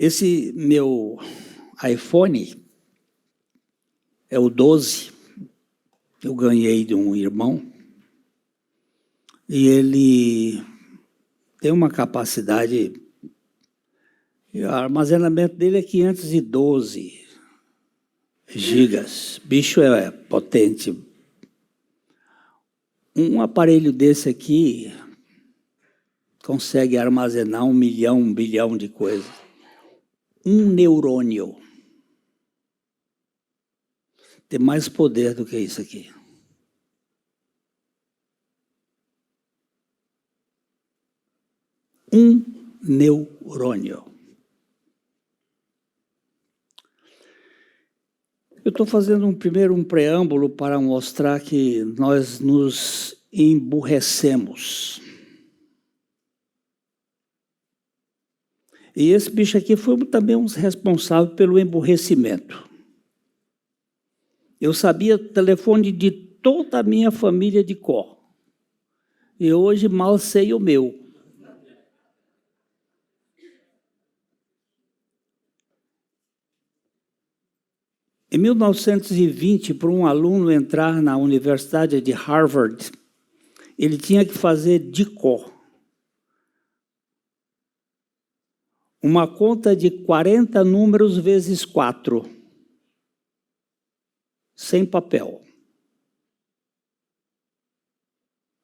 Esse meu iPhone é o 12, eu ganhei de um irmão, e ele tem uma capacidade, o armazenamento dele é 512 gigas, bicho é potente. Um aparelho desse aqui consegue armazenar 1 milhão, 1 bilhão de coisas. Um neurônio tem mais poder do que isso aqui. Um neurônio. Eu estou fazendo um preâmbulo para mostrar que nós nos emburrecemos. E esse bicho aqui foi também um responsável pelo emburrecimento. Eu sabia o telefone de toda a minha família de cor. E hoje mal sei o meu. Em 1920, para um aluno entrar na Universidade de Harvard, ele tinha que fazer de cor uma conta de 40 números vezes 4, sem papel.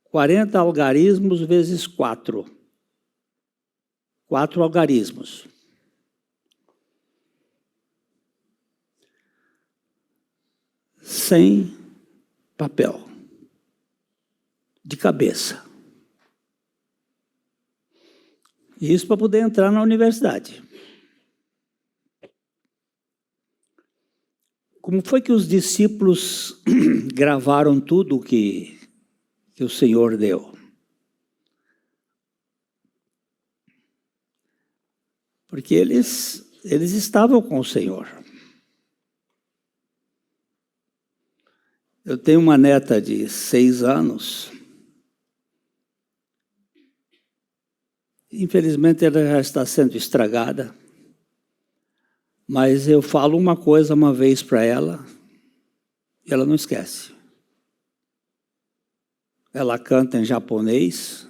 40 algarismos vezes 4. 4 algarismos. Sem papel. De cabeça. Isso para poder entrar na universidade. Como foi que os discípulos gravaram tudo que o Senhor deu? Porque eles estavam com o Senhor. Eu tenho uma neta de 6 anos. Infelizmente, ela já está sendo estragada. Mas eu falo uma coisa uma vez para ela, e ela não esquece. Ela canta em japonês,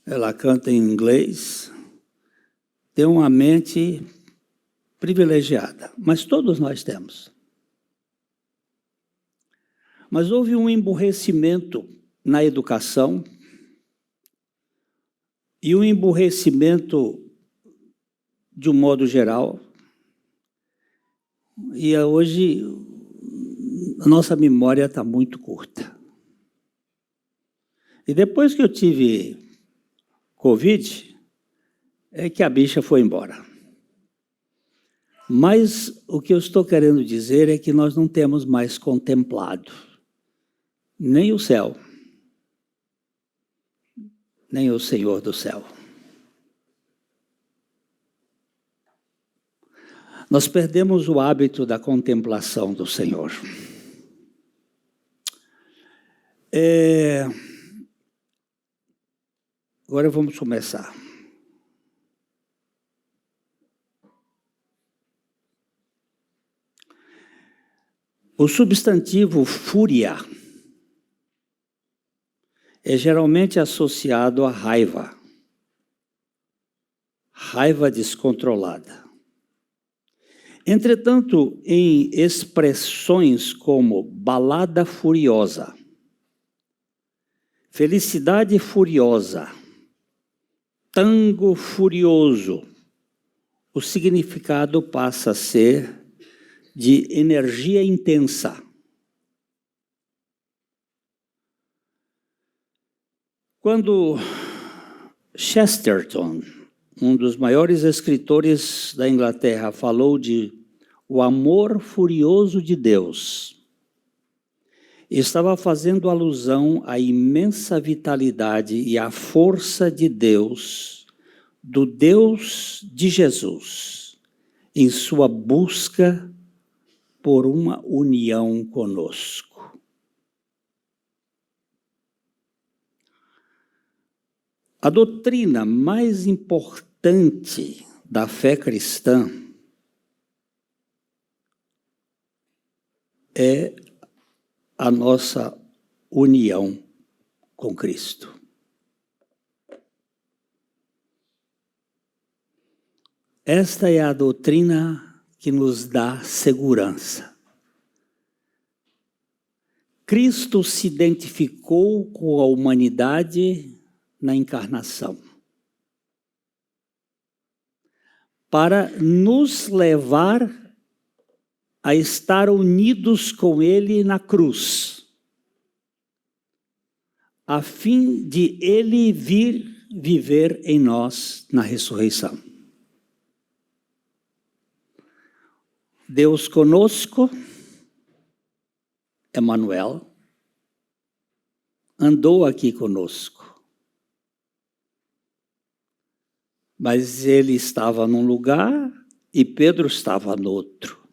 ela canta em inglês, tem uma mente privilegiada, mas todos nós temos. Mas houve um emburrecimento na educação e um emburrecimento de um modo geral. E hoje a nossa memória está muito curta. E depois que eu tive Covid, é que a bicha foi embora. Mas o que eu estou querendo dizer é que nós não temos mais contemplado nem o céu, nem o Senhor do céu. Nós perdemos o hábito da contemplação do Senhor. Agora vamos começar. O substantivo fúria é geralmente associado à raiva. Raiva descontrolada. Entretanto, em expressões como balada furiosa, felicidade furiosa, tango furioso, o significado passa a ser de energia intensa. Quando Chesterton, um dos maiores escritores da Inglaterra, falou de o amor furioso de Deus, estava fazendo alusão à imensa vitalidade e à força de Deus, do Deus de Jesus, em sua busca por uma união conosco. A doutrina mais importante da fé cristã é a nossa união com Cristo. Esta é a doutrina que nos dá segurança. Cristo se identificou com a humanidade na encarnação, para nos levar a estar unidos com Ele na cruz, a fim de Ele vir viver em nós na ressurreição. Deus conosco, Emmanuel, andou aqui conosco. Mas ele estava num lugar e Pedro estava no outro.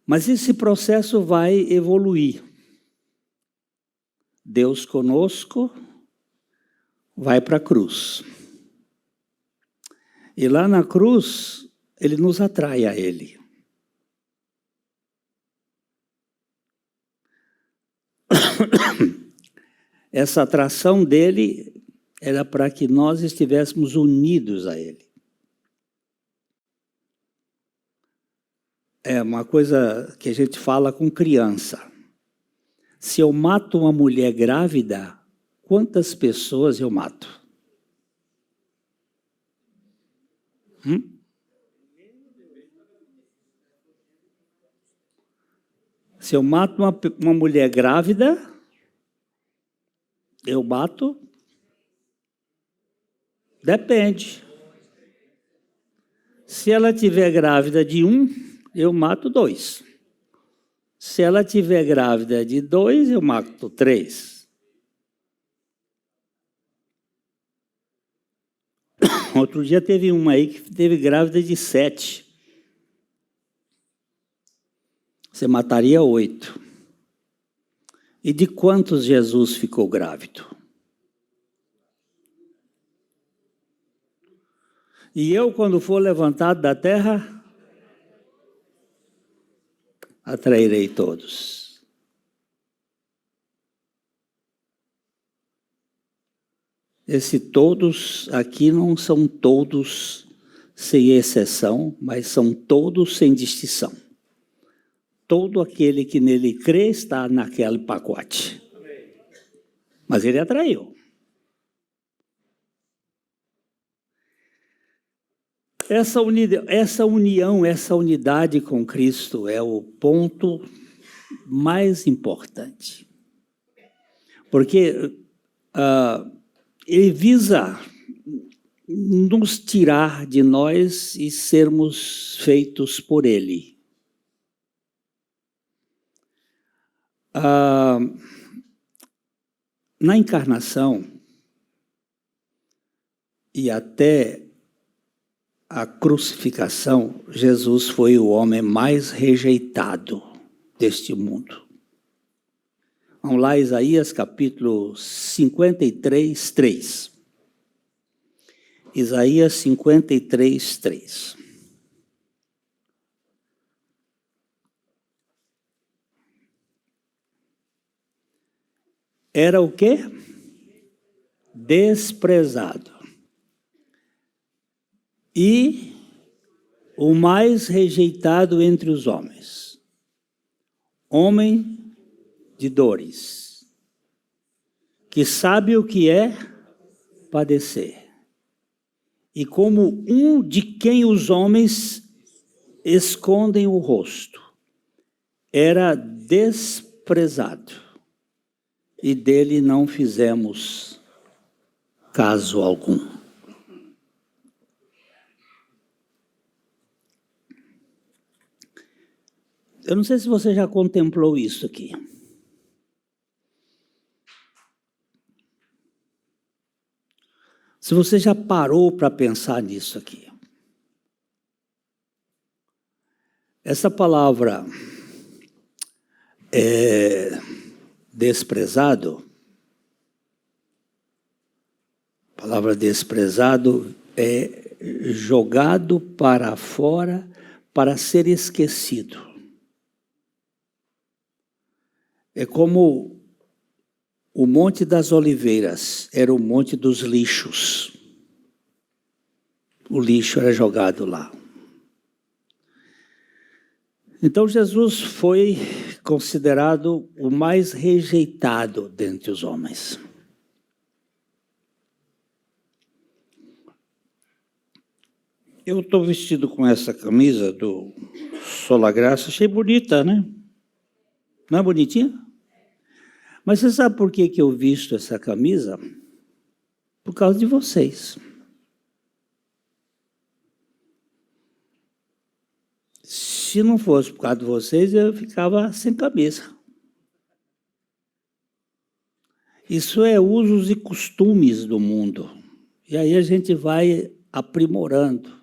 Mas esse processo vai evoluir. Deus conosco vai para a cruz. E lá na cruz, ele nos atrai a ele. Essa atração dele era para que nós estivéssemos unidos a ele. É uma coisa que a gente fala com criança. Se eu mato uma mulher grávida, quantas pessoas eu mato? Se eu mato uma mulher grávida, eu mato? Depende. Se ela estiver grávida de 1, eu mato 2. Se ela estiver grávida de 2, eu mato 3. Outro dia teve uma aí que teve grávida de 7. Você mataria 8. E de quantos Jesus ficou grávido? E eu, quando for levantado da terra, atrairei todos. Esse todos aqui não são todos sem exceção, mas são todos sem distinção. Todo aquele que nele crê está naquele pacote. Mas ele atraiu. Essa união, essa unidade com Cristo é o ponto mais importante. Porque ele visa nos tirar de nós e sermos feitos por ele. Na encarnação e até a crucificação, Jesus foi o homem mais rejeitado deste mundo. Vamos lá, Isaías capítulo 53, 3. Isaías 53, 3. Era o quê? Desprezado. E o mais rejeitado entre os homens. Homem de dores, que sabe o que é padecer. E como um de quem os homens escondem o rosto, era desprezado, e dele não fizemos caso algum. Eu não sei se você já contemplou isso aqui. Se você já parou para pensar nisso aqui. Essa palavra desprezado, a palavra desprezado é jogado para fora para ser esquecido. É como o Monte das Oliveiras era o Monte dos Lixos. O lixo era jogado lá. Então Jesus foi considerado o mais rejeitado dentre os homens. Eu estou vestido com essa camisa do Sola Graça, achei bonita, né? Não é bonitinha? Mas você sabe por que eu visto essa camisa? Por causa de vocês. Se não fosse por causa de vocês, eu ficava sem camisa. Isso é usos e costumes do mundo. E aí a gente vai aprimorando.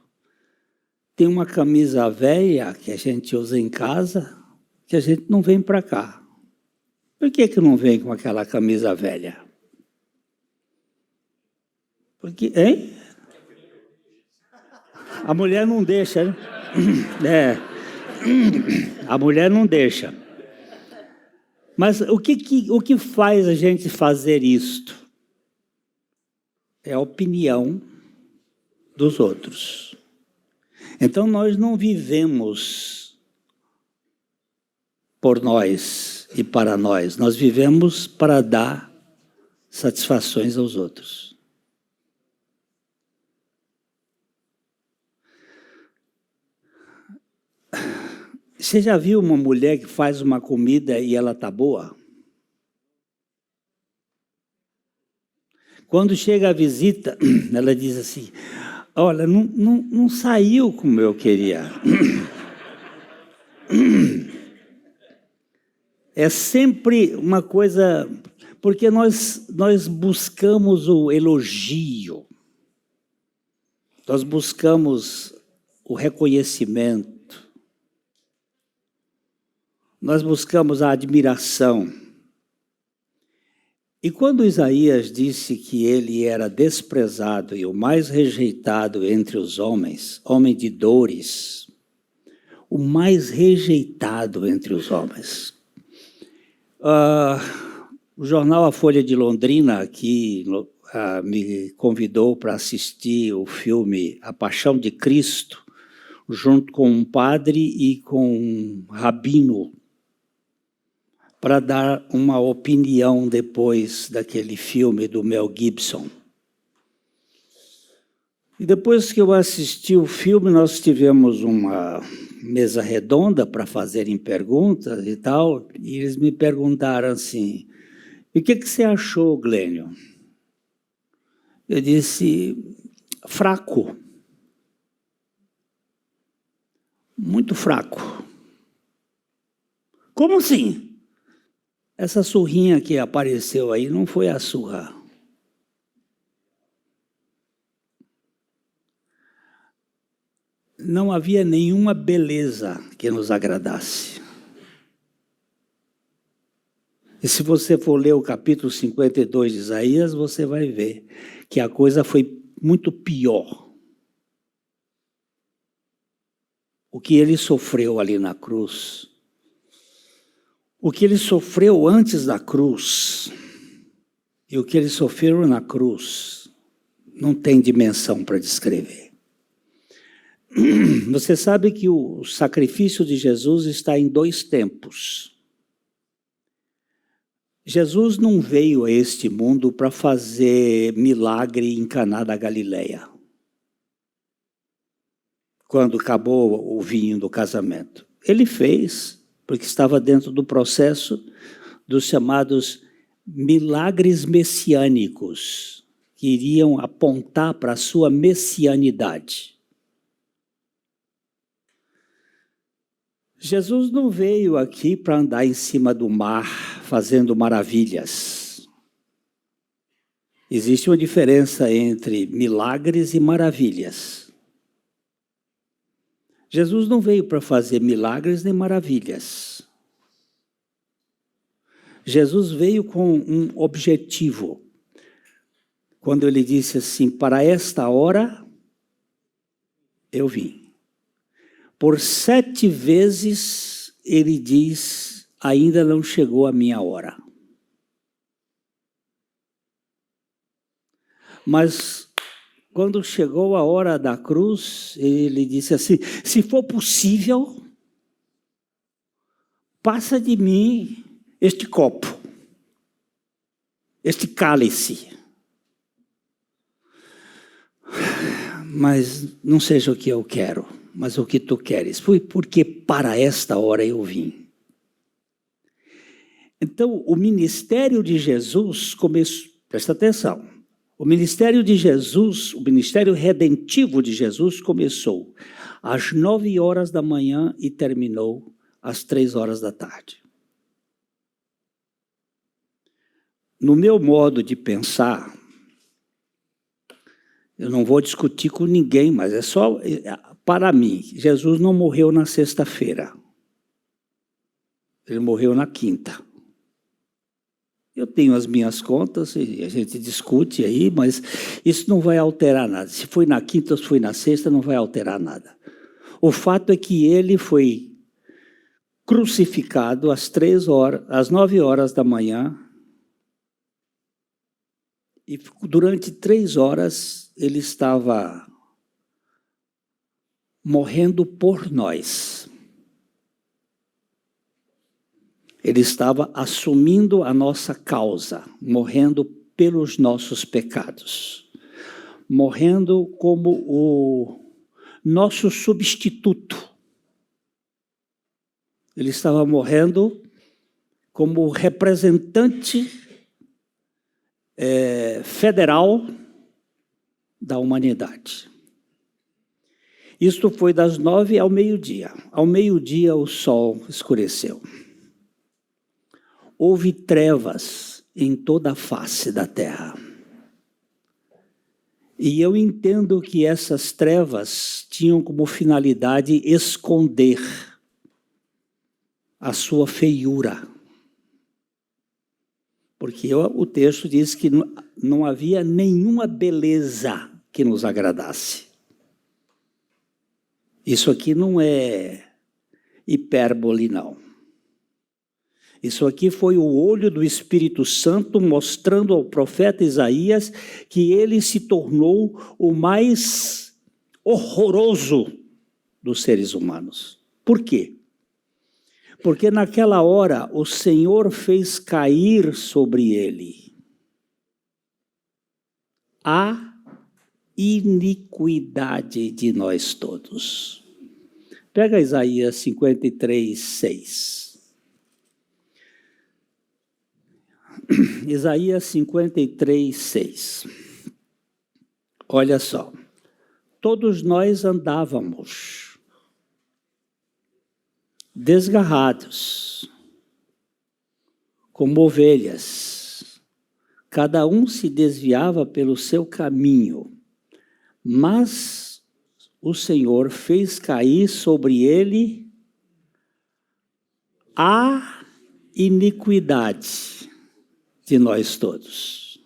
Tem uma camisa velha que a gente usa em casa, que a gente não vem para cá. Por que não vem com aquela camisa velha? Porque, hein? A mulher não deixa, né? A mulher não deixa. Mas o que faz a gente fazer isto? É a opinião dos outros. Então nós não vivemos por nós e para nós. Nós vivemos para dar satisfações aos outros. Você já viu uma mulher que faz uma comida e ela está boa? Quando chega a visita, ela diz assim, olha, não saiu como eu queria. É sempre uma coisa, porque nós buscamos o elogio, nós buscamos o reconhecimento, nós buscamos a admiração. E quando Isaías disse que ele era desprezado e o mais rejeitado entre os homens, homem de dores, o mais rejeitado entre os homens. O jornal A Folha de Londrina aqui me convidou para assistir o filme A Paixão de Cristo, junto com um padre e com um rabino, para dar uma opinião depois daquele filme do Mel Gibson. E depois que eu assisti o filme, nós tivemos uma mesa redonda para fazerem perguntas e tal, e eles me perguntaram assim, e o que você achou, Glênio? Eu disse, fraco. Muito fraco. Como assim? Essa surrinha que apareceu aí não foi a surra. Não havia nenhuma beleza que nos agradasse. E se você for ler o capítulo 52 de Isaías, você vai ver que a coisa foi muito pior. O que ele sofreu ali na cruz, o que ele sofreu antes da cruz e o que ele sofreu na cruz, não tem dimensão para descrever. Você sabe que o sacrifício de Jesus está em 2 tempos. Jesus não veio a este mundo para fazer milagre em Caná da Galileia, quando acabou o vinho do casamento. Ele fez, porque estava dentro do processo dos chamados milagres messiânicos, que iriam apontar para a sua messianidade. Jesus não veio aqui para andar em cima do mar, fazendo maravilhas. Existe uma diferença entre milagres e maravilhas. Jesus não veio para fazer milagres nem maravilhas. Jesus veio com um objetivo. quando ele disse assim: para esta hora eu vim. Por 7 vezes ele diz: ainda não chegou a minha hora. Mas quando chegou a hora da cruz, ele disse assim: se for possível, passa de mim este copo, este cálice. Mas não seja o que eu quero, mas o que tu queres. Foi porque para esta hora eu vim. Então, o ministério de Jesus começou, presta atenção, o ministério de Jesus, o ministério redentivo de Jesus começou às 9 horas da manhã e terminou às 3 horas da tarde. No meu modo de pensar, eu não vou discutir com ninguém, mas é só para mim. Jesus não morreu na sexta-feira. Ele morreu na quinta. Eu tenho as minhas contas e a gente discute aí, mas isso não vai alterar nada. Se foi na quinta ou se foi na sexta, não vai alterar nada. O fato é que ele foi crucificado às 9 horas da manhã, e durante 3 horas ele estava morrendo por nós. Ele estava assumindo a nossa causa, morrendo pelos nossos pecados, morrendo como o nosso substituto. Ele estava morrendo como representante federal da humanidade. Isto foi das 9 ao meio-dia. Ao meio-dia o sol escureceu. Houve trevas em toda a face da terra. E eu entendo que essas trevas tinham como finalidade esconder a sua feiura. Porque o texto diz que não havia nenhuma beleza que nos agradasse. Isso aqui não é hipérbole, não. Isso aqui foi o olho do Espírito Santo mostrando ao profeta Isaías que ele se tornou o mais horroroso dos seres humanos. Por quê? Porque naquela hora o Senhor fez cair sobre ele a iniquidade de nós todos. Pega Isaías 53, 6. Isaías 53, 6. Olha só. Todos nós andávamos desgarrados, como ovelhas. Cada um se desviava pelo seu caminho, mas o Senhor fez cair sobre ele a iniquidade de nós todos.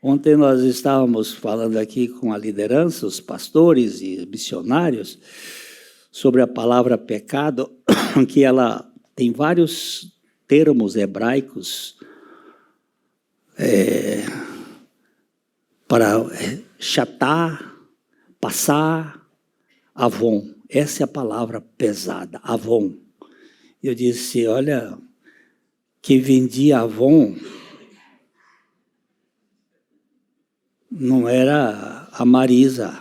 Ontem nós estávamos falando aqui com a liderança, os pastores e missionários, sobre a palavra pecado, que ela tem vários termos hebraicos para chatar, passar, avon. Essa é a palavra pesada, avon. Eu disse, olha, quem vendia Avon não era a Marisa.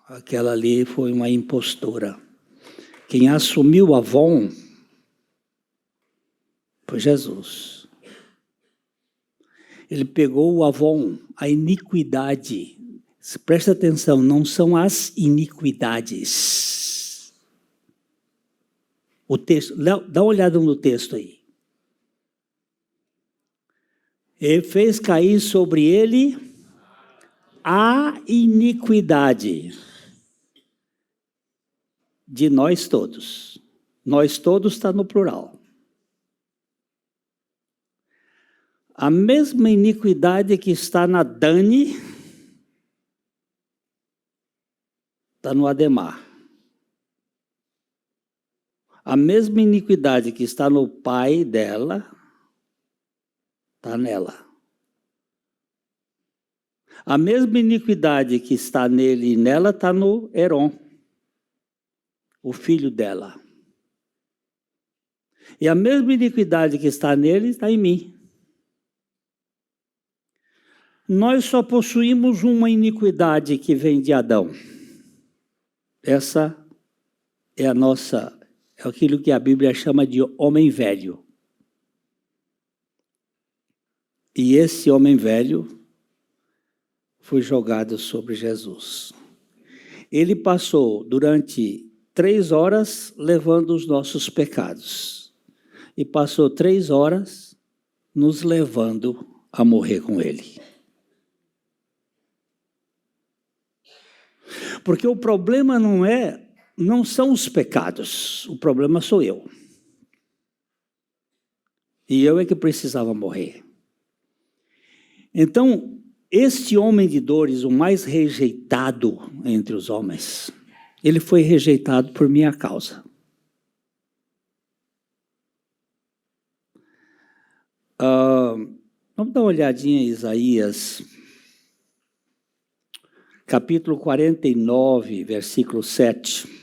Aquela ali foi uma impostura. Quem assumiu Avon foi Jesus. Ele pegou o Avon, a iniquidade. Presta atenção, não são as iniquidades. O texto, dá uma olhada no texto aí. Ele fez cair sobre ele a iniquidade de nós todos. Nós todos está no plural. A mesma iniquidade que está na Dani está no Ademar. A mesma iniquidade que está no pai dela está nela. A mesma iniquidade que está nele e nela está no Heron, o filho dela. E a mesma iniquidade que está nele está em mim. Nós só possuímos uma iniquidade que vem de Adão. Essa é é aquilo que a Bíblia chama de homem velho. E esse homem velho foi jogado sobre Jesus. Ele passou durante 3 horas levando os nossos pecados. E passou 3 horas nos levando a morrer com ele. Porque o problema não são os pecados, o problema sou eu. E eu é que precisava morrer. Então, este homem de dores, o mais rejeitado entre os homens, ele foi rejeitado por minha causa. Vamos dar uma olhadinha em Isaías, capítulo 49, versículo 7.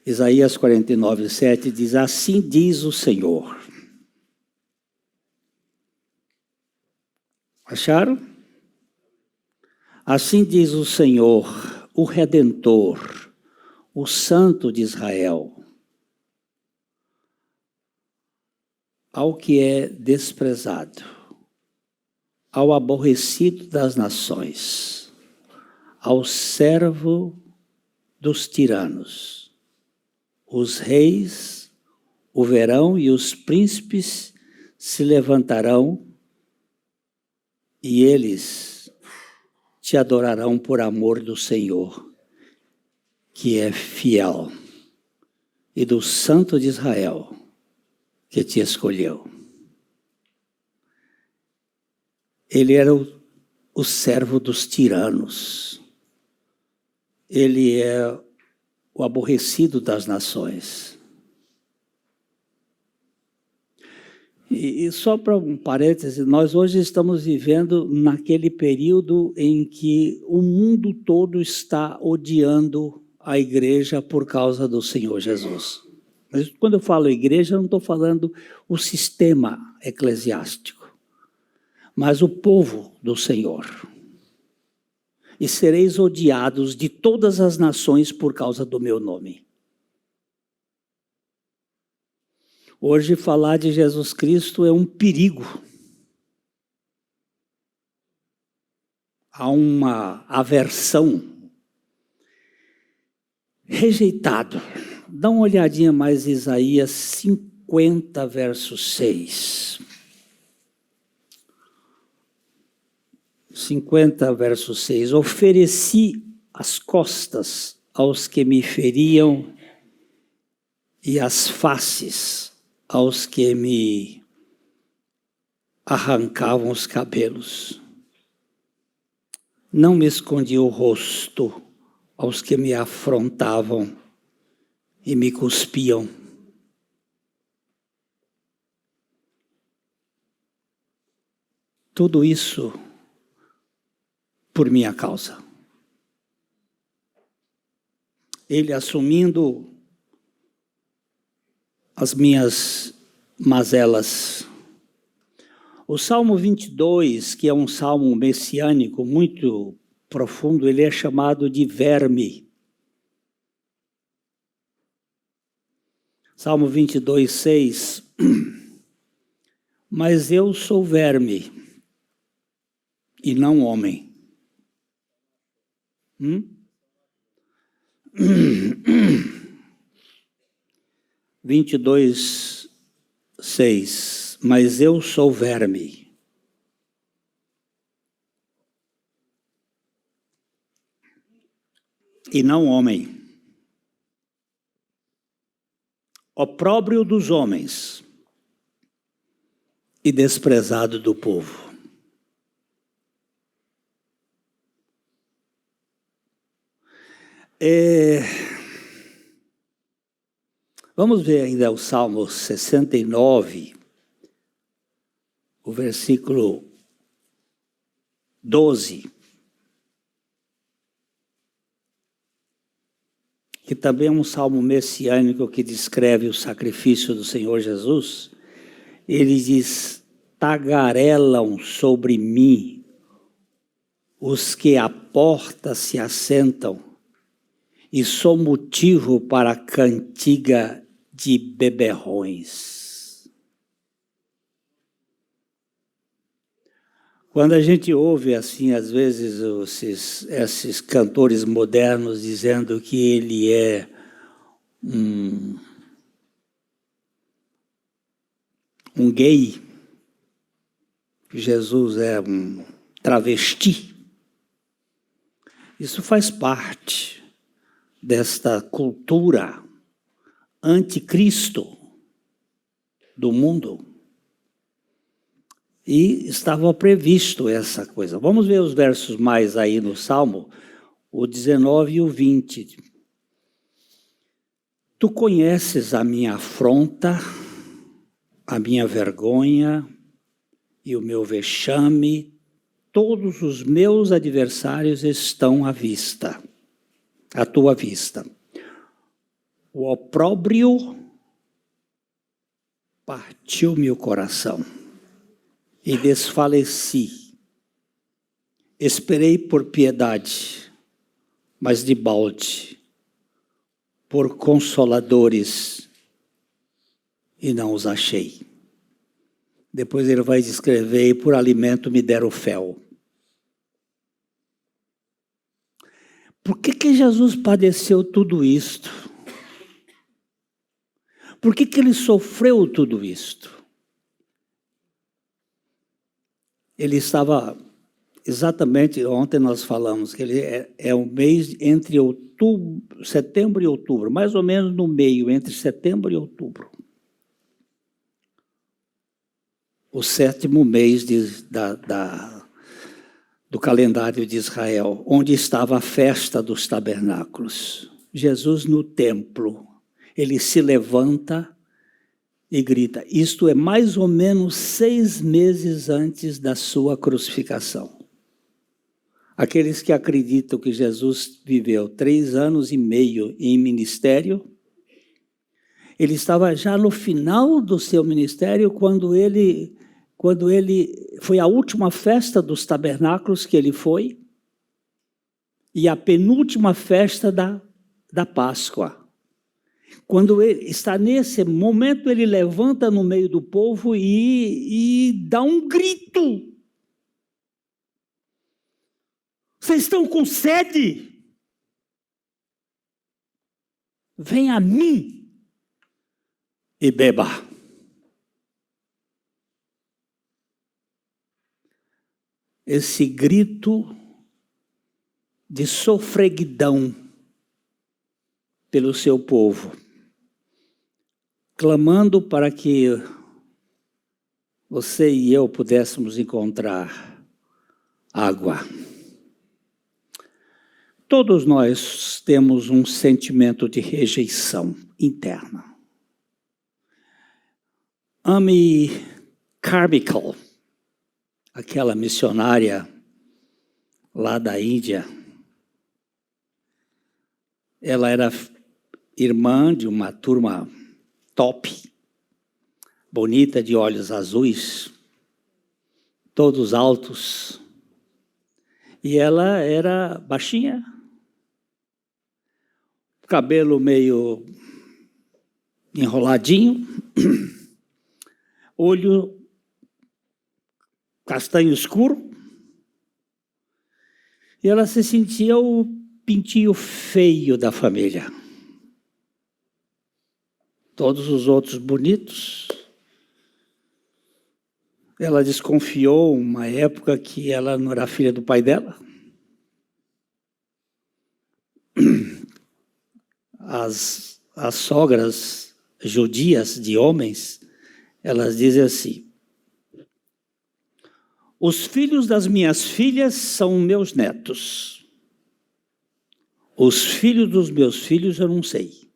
Isaías 49, 7 diz: assim diz o Senhor. Acharam? Assim diz o Senhor, o Redentor, o Santo de Israel, ao que é desprezado, ao aborrecido das nações, ao servo dos tiranos, os reis, o verão e os príncipes se levantarão e eles te adorarão por amor do Senhor, que é fiel, e do Santo de Israel, que te escolheu. Ele era o servo dos tiranos. Ele é o aborrecido das nações. E só para um parêntese, nós hoje estamos vivendo naquele período em que o mundo todo está odiando a igreja por causa do Senhor Jesus. Mas quando eu falo igreja, eu não estou falando o sistema eclesiástico, mas o povo do Senhor. E sereis odiados de todas as nações por causa do meu nome. Hoje falar de Jesus Cristo é um perigo. Há uma aversão. Rejeitado. Dá uma olhadinha mais em Isaías 50, verso 6. 50, verso 6. Ofereci as costas aos que me feriam e as faces aos que me arrancavam os cabelos. Não me escondi o rosto aos que me afrontavam e me cuspiam. Tudo isso por minha causa. Ele assumindo as minhas mazelas. O Salmo 22, que é um salmo messiânico muito profundo, ele é chamado de verme. Salmo 22, 6. Mas eu sou verme e não homem. 22, 6. Mas eu sou verme. E não homem. Opróbrio dos homens. e desprezado do povo. Vamos ver ainda o Salmo 69, o versículo 12, que também é um salmo messiânico que descreve o sacrifício do Senhor Jesus. Ele diz: tagarelam sobre mim os que à porta se assentam, e sou motivo para cantiga de beberrões. Quando a gente ouve, assim, às vezes, esses cantores modernos dizendo que ele é um gay, que Jesus é um travesti, isso faz parte desta cultura anticristo do mundo. E estava previsto essa coisa. Vamos ver os versos mais aí no Salmo, o 19 e o 20. Tu conheces a minha afronta, a minha vergonha e o meu vexame. Todos os meus adversários estão à vista, à tua vista. O opróbrio partiu-me o coração e desfaleci. Esperei por piedade, mas de balde, por consoladores, e não os achei. Depois ele vai descrever: e por alimento me deram fel. Por que Jesus padeceu tudo isto? Por que ele sofreu tudo isto? Ele estava, exatamente, ontem nós falamos, que ele é um mês entre setembro e outubro, mais ou menos no meio, entre setembro e outubro. O 7º mês do calendário de Israel, onde estava a festa dos tabernáculos. Jesus no templo, ele se levanta e grita. Isto é mais ou menos 6 meses antes da sua crucificação. Aqueles que acreditam que Jesus viveu 3 anos e meio em ministério, ele estava já no final do seu ministério quando ele foi a última festa dos tabernáculos que ele foi e a penúltima festa da Páscoa. Quando ele está nesse momento, ele levanta no meio do povo e dá um grito. Vocês estão com sede? Venha a mim e beba. Esse grito de sofreguidão pelo seu povo, clamando para que você e eu pudéssemos encontrar água. Todos nós temos um sentimento de rejeição interna. Amy Carmichael, aquela missionária lá da Índia, ela era irmã de uma turma top, bonita, de olhos azuis, todos altos, e ela era baixinha, cabelo meio enroladinho, olho castanho escuro, e ela se sentia o pintinho feio da família. Todos os outros bonitos. Ela desconfiou uma época que ela não era filha do pai dela. As sogras judias de homens, elas dizem assim: Os filhos das minhas filhas são meus netos. Os filhos dos meus filhos eu não sei.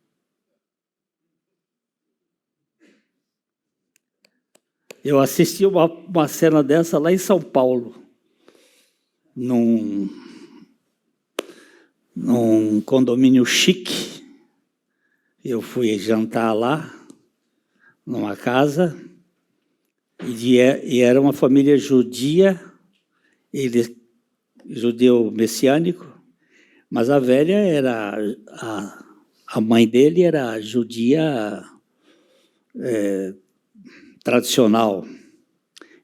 Eu assisti uma cena dessa lá em São Paulo, num condomínio chique. Eu fui jantar lá, numa casa, e era uma família judia, judeu messiânico, mas a velha era, a mãe dele era judia tradicional.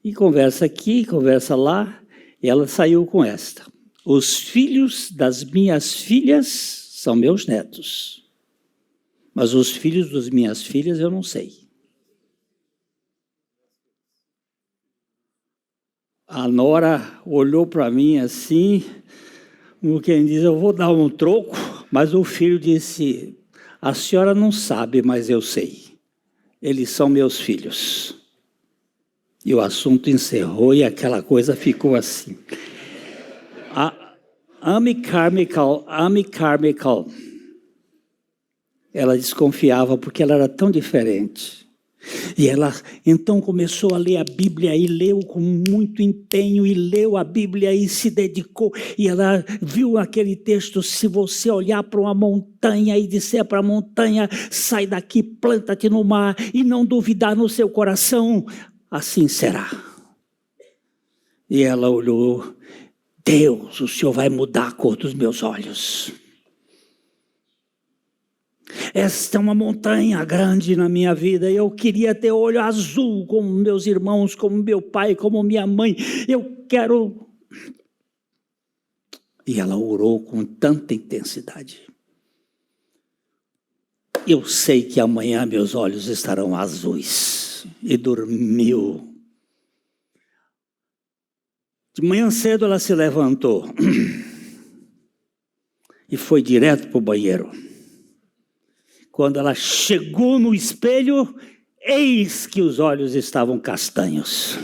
E conversa aqui, conversa lá, e ela saiu com esta. Os filhos das minhas filhas são meus netos, mas os filhos das minhas filhas eu não sei. A nora olhou para mim assim, como quem diz, eu vou dar um troco, mas o filho disse, a senhora não sabe, mas eu sei. Eles são meus filhos. E o assunto encerrou e aquela coisa ficou assim. Amy Carmichael, ela desconfiava porque ela era tão diferente. E ela então começou a ler a Bíblia e leu com muito empenho e leu a Bíblia e se dedicou. E ela viu aquele texto, se você olhar para uma montanha e disser para a montanha, sai daqui, planta-te no mar e não duvidar no seu coração, assim será. E ela olhou, Deus, o Senhor vai mudar a cor dos meus olhos. Esta é uma montanha grande na minha vida. Eu queria ter olho azul como meus irmãos, como meu pai, como minha mãe. Eu quero... E ela orou com tanta intensidade. Eu sei que amanhã meus olhos estarão azuis. E dormiu. De manhã cedo ela se levantou. E foi direto para o banheiro. Quando ela chegou no espelho, eis que os olhos estavam castanhos.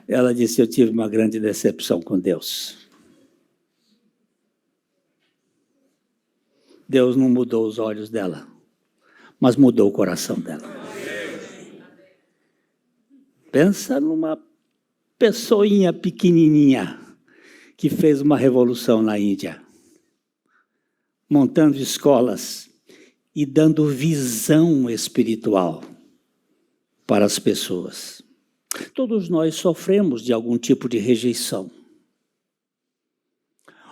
Ela disse, eu tive uma grande decepção com Deus. Deus não mudou os olhos dela, mas mudou o coração dela. Pensa numa pessoinha pequenininha, que fez uma revolução na Índia, montando escolas e dando visão espiritual para as pessoas. Todos nós sofremos de algum tipo de rejeição,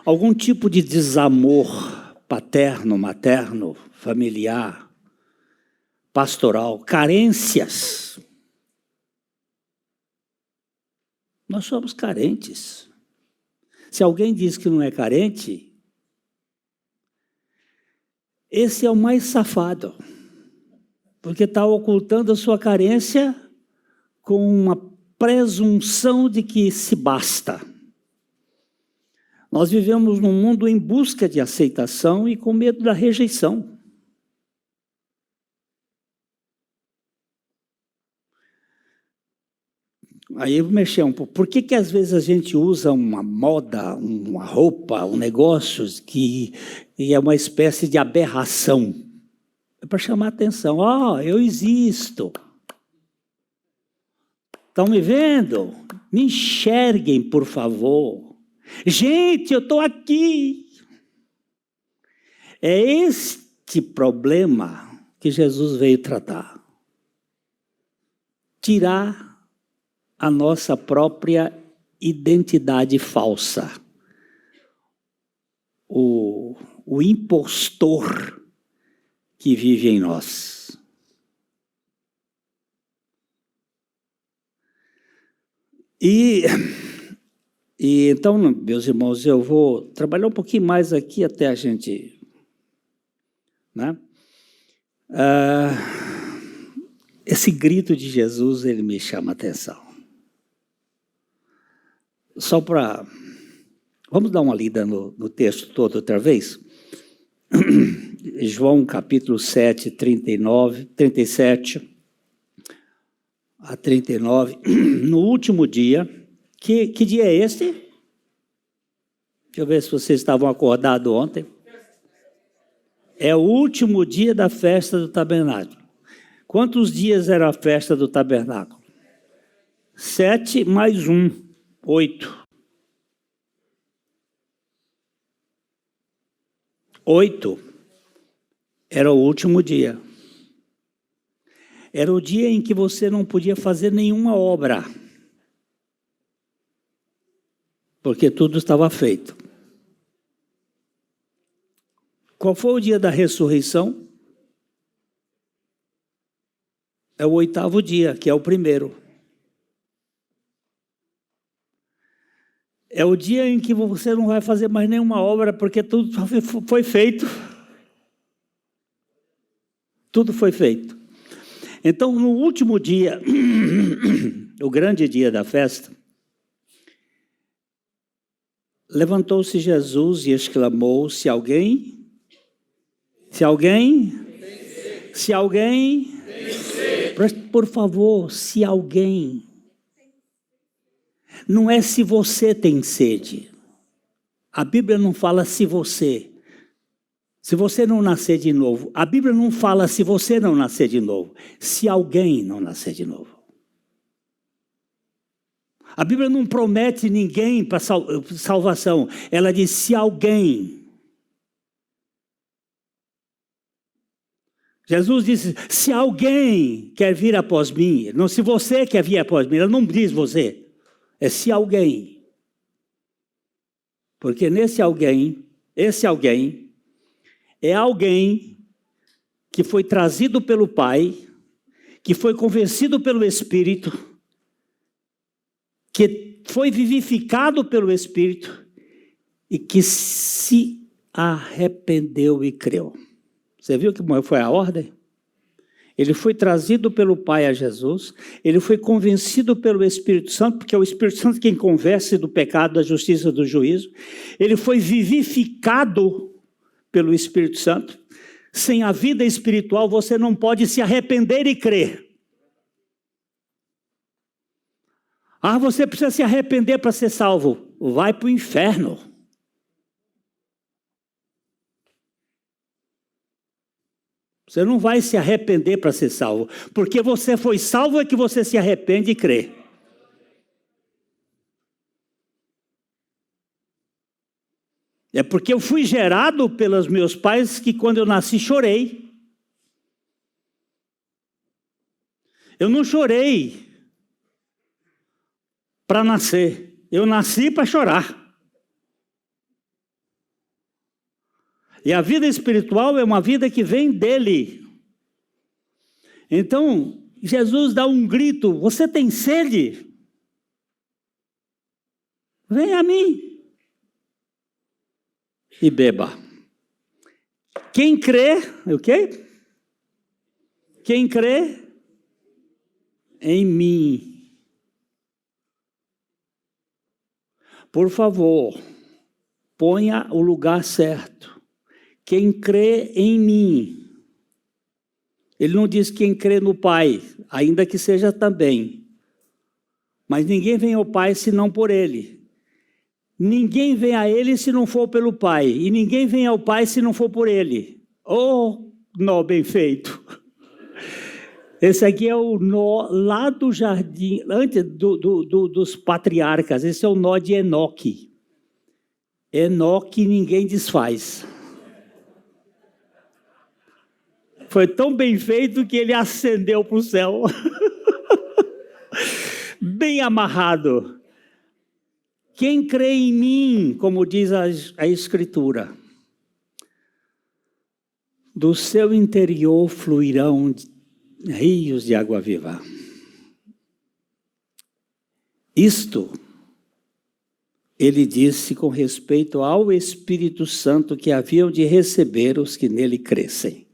algum tipo de desamor paterno, materno, familiar, pastoral, carências. Nós somos carentes. Se alguém diz que não é carente, esse é o mais safado, porque está ocultando a sua carência com uma presunção de que se basta. Nós vivemos num mundo em busca de aceitação e com medo da rejeição. Aí eu mexi um pouco. Por que às vezes a gente usa uma moda, uma roupa, um negócio que é uma espécie de aberração? É para chamar a atenção. Eu existo. Estão me vendo? Me enxerguem, por favor. Gente, eu estou aqui. É este problema que Jesus veio tratar. Tirar a nossa própria identidade falsa. O impostor que vive em nós. E então, meus irmãos, eu vou trabalhar um pouquinho mais aqui até a gente... Né? Esse grito de Jesus, ele me chama a atenção. Só para... Vamos dar uma lida no texto todo outra vez? João capítulo 7, 37 a 39, no último dia, que dia é este? Deixa eu ver se vocês estavam acordados ontem. É o último dia da festa do tabernáculo. Quantos dias era a festa do tabernáculo? 7 mais 1, 8. 8 era o último dia. Era o dia em que você não podia fazer nenhuma obra, porque tudo estava feito. Qual foi o dia da ressurreição? É o 8º dia, que é o primeiro. É o dia em que você não vai fazer mais nenhuma obra, porque tudo foi feito. Tudo foi feito. Então, no último dia, o grande dia da festa, levantou-se Jesus e exclamou: se alguém, por favor, se alguém, não é se você tem sede. A Bíblia não fala se você não nascer de novo. A Bíblia não fala se você não nascer de novo, se alguém não nascer de novo. A Bíblia não promete ninguém para salvação. Ela diz se alguém. Jesus disse, se alguém quer vir após mim, não se você quer vir após mim, ela não diz você, é se alguém. Porque esse alguém é alguém que foi trazido pelo Pai, que foi convencido pelo Espírito, que foi vivificado pelo Espírito e que se arrependeu e creu. Você viu que foi a ordem? Ele foi trazido pelo Pai a Jesus, ele foi convencido pelo Espírito Santo, porque é o Espírito Santo quem convence do pecado, da justiça, do juízo. Ele foi vivificado pelo Espírito Santo. Sem a vida espiritual, você não pode se arrepender e crer. Ah, você precisa se arrepender para ser salvo. Vai para o inferno. Você não vai se arrepender para ser salvo. Porque você foi salvo é que você se arrepende e crê. É porque eu fui gerado pelos meus pais que quando eu nasci chorei. Eu não chorei para nascer. Eu nasci para chorar. E a vida espiritual é uma vida que vem dele. Então, Jesus dá um grito, você tem sede? Vem a mim e beba. Quem crê, o quê? Quem crê em mim. Por favor, ponha o lugar certo. Quem crê em mim. Ele não diz quem crê no Pai, ainda que seja também. Mas ninguém vem ao Pai senão por Ele. Ninguém vem a Ele se não for pelo Pai. E ninguém vem ao Pai se não for por Ele. Oh, nó bem feito. Esse aqui é o nó lá do jardim, antes dos patriarcas. Esse é o nó de Enoque. Enoque ninguém desfaz. Foi tão bem feito que ele ascendeu para o céu. Bem amarrado. Quem crê em mim, como diz a Escritura, do seu interior fluirão rios de água viva. Isto, ele disse com respeito ao Espírito Santo que haviam de receber os que nele crescem.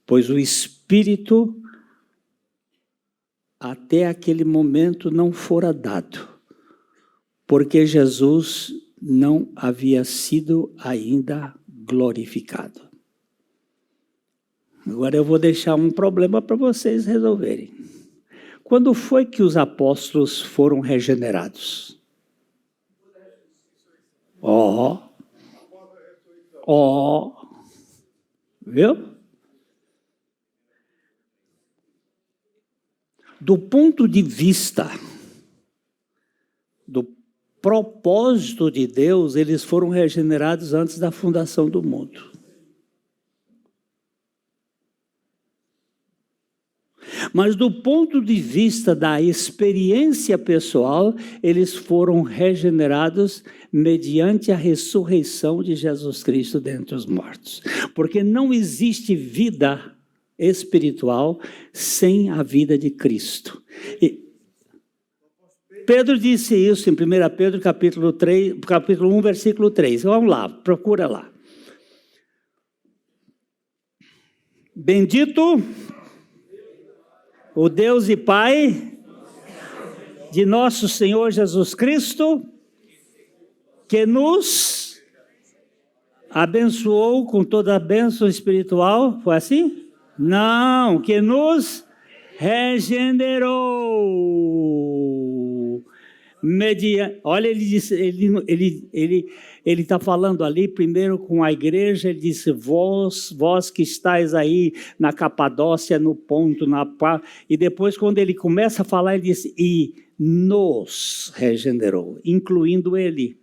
Pois o Espírito, até aquele momento, não fora dado, porque Jesus não havia sido ainda glorificado. Agora eu vou deixar um problema para vocês resolverem. Quando foi que os apóstolos foram regenerados? Viu? Do ponto de vista do propósito de Deus, eles foram regenerados antes da fundação do mundo. Mas do ponto de vista da experiência pessoal, eles foram regenerados mediante a ressurreição de Jesus Cristo dentre os mortos. Porque não existe vida espiritual sem a vida de Cristo. Pedro disse isso em 1 Pedro capítulo 1, versículo 3. Vamos lá, procura lá. Bendito o Deus e Pai de nosso Senhor Jesus Cristo, que nos abençoou com toda a bênção espiritual. Foi assim? Não, que nos regenerou. Olha, ele disse, ele está falando ali primeiro com a igreja, ele disse, vós que estáis aí na Capadócia, no Ponto, e depois quando ele começa a falar, ele disse, e nos regenerou, incluindo ele,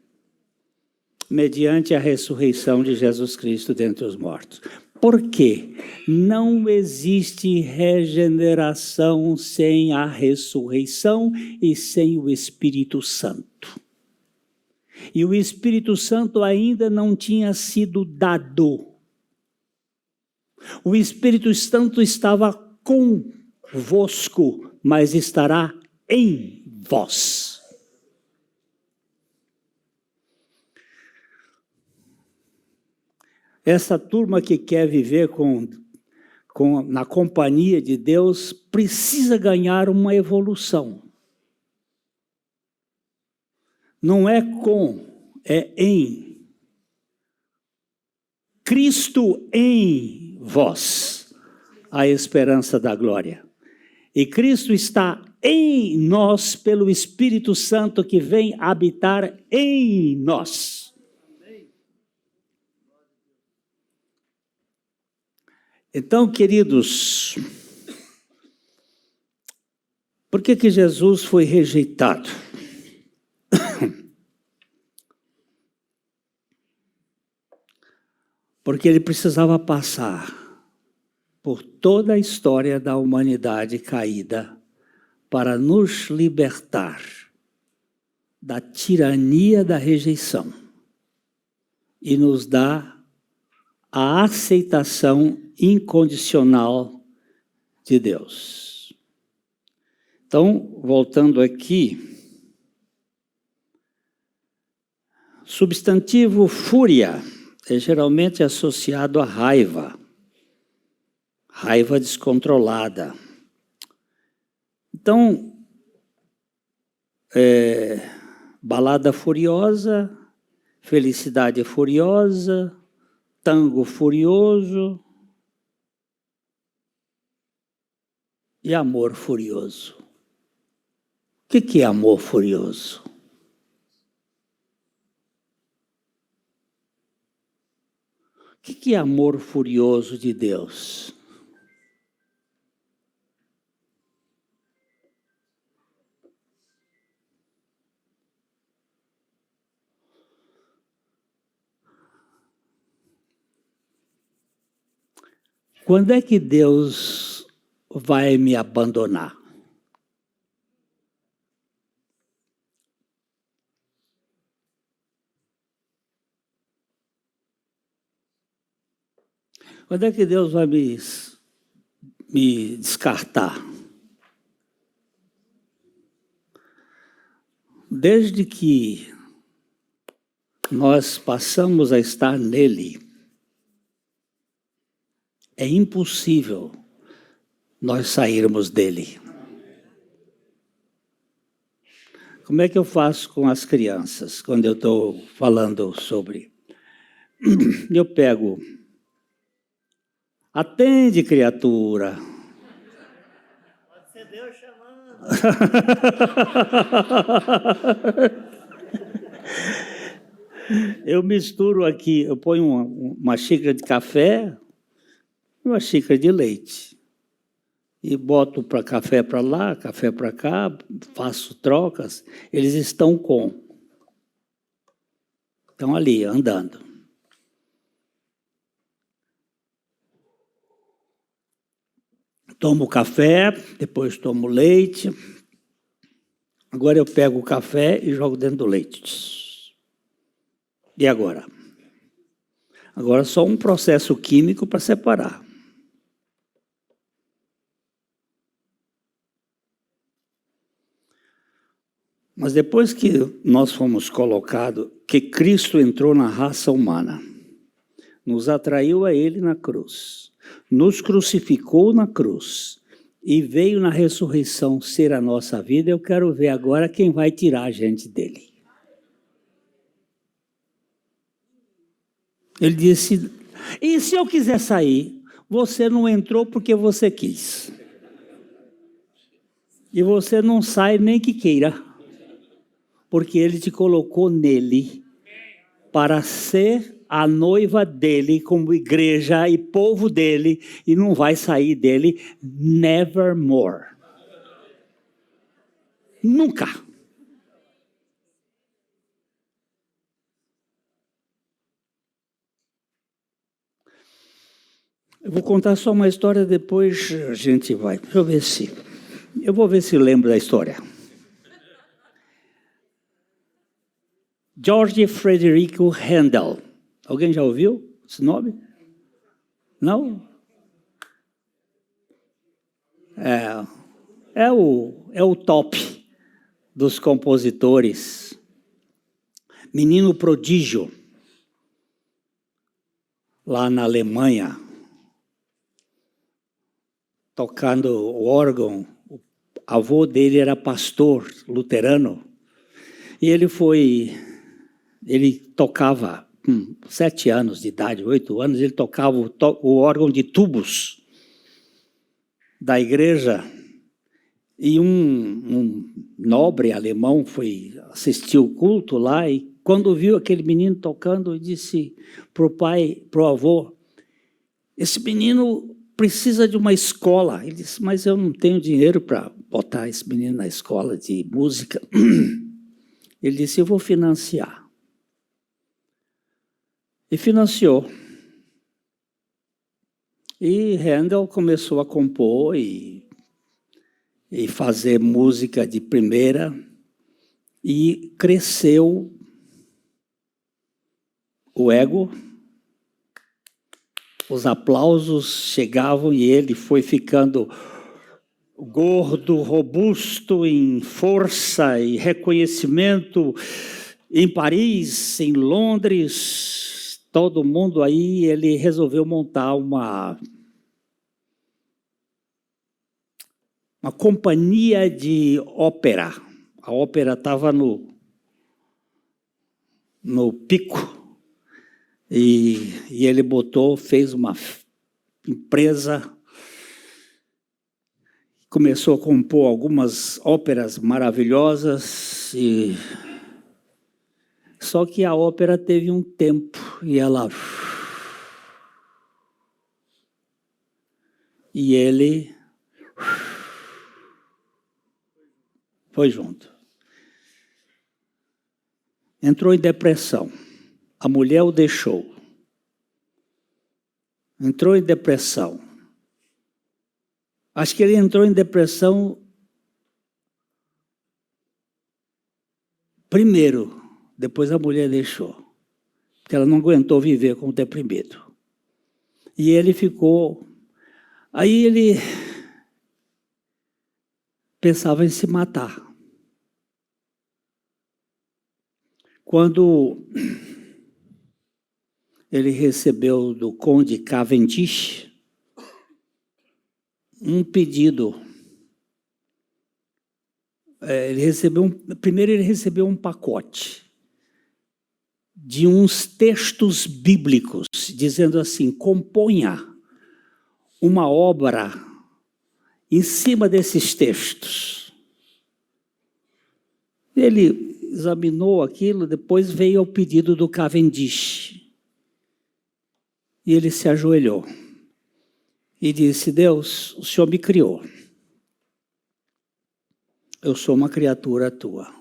mediante a ressurreição de Jesus Cristo dentre os mortos. Por quê? Não existe regeneração sem a ressurreição e sem o Espírito Santo. E o Espírito Santo ainda não tinha sido dado. O Espírito Santo estava convosco, mas estará em vós. Essa turma que quer viver na companhia de Deus precisa ganhar uma evolução. Não é é em. Cristo em vós, a esperança da glória. E Cristo está em nós pelo Espírito Santo que vem habitar em nós. Então, queridos, por que Jesus foi rejeitado? Porque ele precisava passar por toda a história da humanidade caída para nos libertar da tirania da rejeição e nos dar a aceitação incondicional de Deus. Então, voltando aqui, substantivo fúria é geralmente associado à raiva descontrolada. Então, balada furiosa, felicidade furiosa, tango furioso e amor furioso. O que é amor furioso? O que é amor furioso de Deus? Quando é que Deus vai me abandonar? Quando é que Deus vai me descartar? Desde que nós passamos a estar nele, é impossível nós sairmos dele. Como é que eu faço com as crianças, quando eu estou falando sobre? Eu pego Atende, criatura. Pode ser Deus chamando. Eu misturo aqui, eu ponho uma xícara de café e uma xícara de leite. E boto para café para lá, café para cá, faço trocas. Eles estão ali, andando. Tomo café, depois tomo leite. Agora eu pego o café e jogo dentro do leite. E agora? Agora só um processo químico para separar. Mas depois que nós fomos colocados, que Cristo entrou na raça humana, nos atraiu a Ele na cruz, nos crucificou na cruz e veio na ressurreição ser a nossa vida, eu quero ver agora quem vai tirar a gente dele. Ele disse, e se eu quiser sair? Você não entrou porque você quis. E você não sai nem que queira. Porque ele te colocou nele para ser a noiva dele, como igreja e povo dele, e não vai sair dele nevermore. Nunca. Eu vou contar só uma história, depois a gente vai. Deixa eu ver se... Eu vou ver se lembro da história. George Frederico Handel. Alguém já ouviu esse nome? Não? É o top dos compositores. Menino prodígio. Lá na Alemanha. Tocando o órgão. O avô dele era pastor luterano. E ele tocava, com 7 anos de idade, 8 anos, ele tocava o órgão de tubos da igreja. E um nobre alemão foi assistir o culto lá e quando viu aquele menino tocando, disse para o pai, para o avô, esse menino precisa de uma escola. Ele disse, mas eu não tenho dinheiro para botar esse menino na escola de música. Ele disse, eu vou financiar. E financiou. E Handel começou a compor e fazer música de primeira e cresceu o ego, os aplausos chegavam e ele foi ficando gordo, robusto, em força e reconhecimento em Paris, em Londres, todo mundo aí, ele resolveu montar uma companhia de ópera. A ópera estava no pico e ele fez uma empresa, começou a compor algumas óperas maravilhosas, só que a ópera teve um tempo e ele foi junto. Entrou em depressão. A mulher o deixou. Entrou em depressão. Acho que ele entrou em depressão primeiro, depois a mulher deixou. Porque ela não aguentou viver com o deprimido. E ele ficou... Aí ele pensava em se matar. Quando ele recebeu do conde Cavendish um pedido. Primeiro ele recebeu um pacote de uns textos bíblicos, dizendo assim, componha uma obra em cima desses textos. Ele examinou aquilo, depois veio ao pedido do Cavendish. E ele se ajoelhou e disse: Deus, o Senhor me criou. Eu sou uma criatura tua.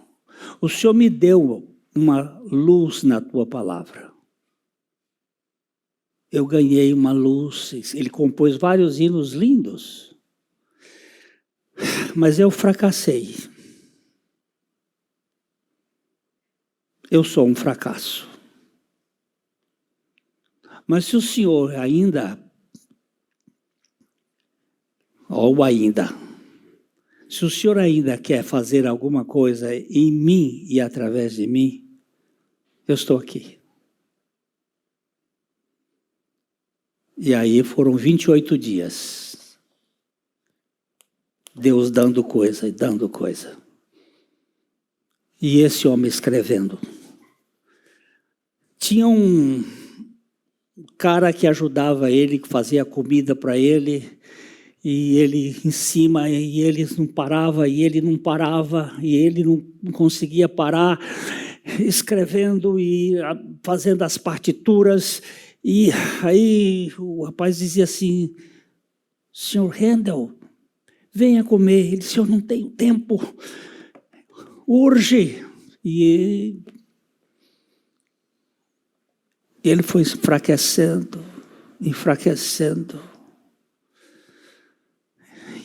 O Senhor me deu uma luz na tua palavra. Eu ganhei uma luz. Ele compôs vários hinos lindos. Mas eu fracassei. Eu sou um fracasso. Mas se o Senhor ainda, se o Senhor ainda quer fazer alguma coisa em mim e através de mim, eu estou aqui. E aí foram 28 dias. Deus dando coisa e dando coisa. E esse homem escrevendo. Tinha um cara que ajudava ele, que fazia comida para ele, e ele em cima, e ele não parava, e ele não parava, e ele não conseguia parar, escrevendo e fazendo as partituras. E aí o rapaz dizia assim: Senhor Handel, venha comer. Ele disse: eu não tenho tempo, urge. E ele foi enfraquecendo.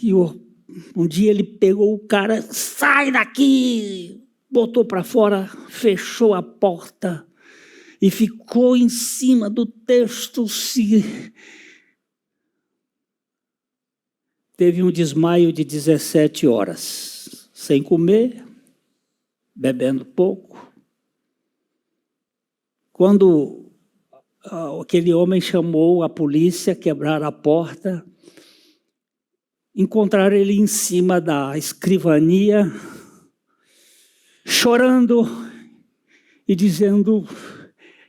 E um dia ele pegou o cara: sai daqui! Botou para fora, fechou a porta e ficou em cima do texto. Teve um desmaio de 17 horas, sem comer, bebendo pouco. Quando aquele homem chamou a polícia, quebraram a porta, encontraram ele em cima da escrivania, chorando e dizendo: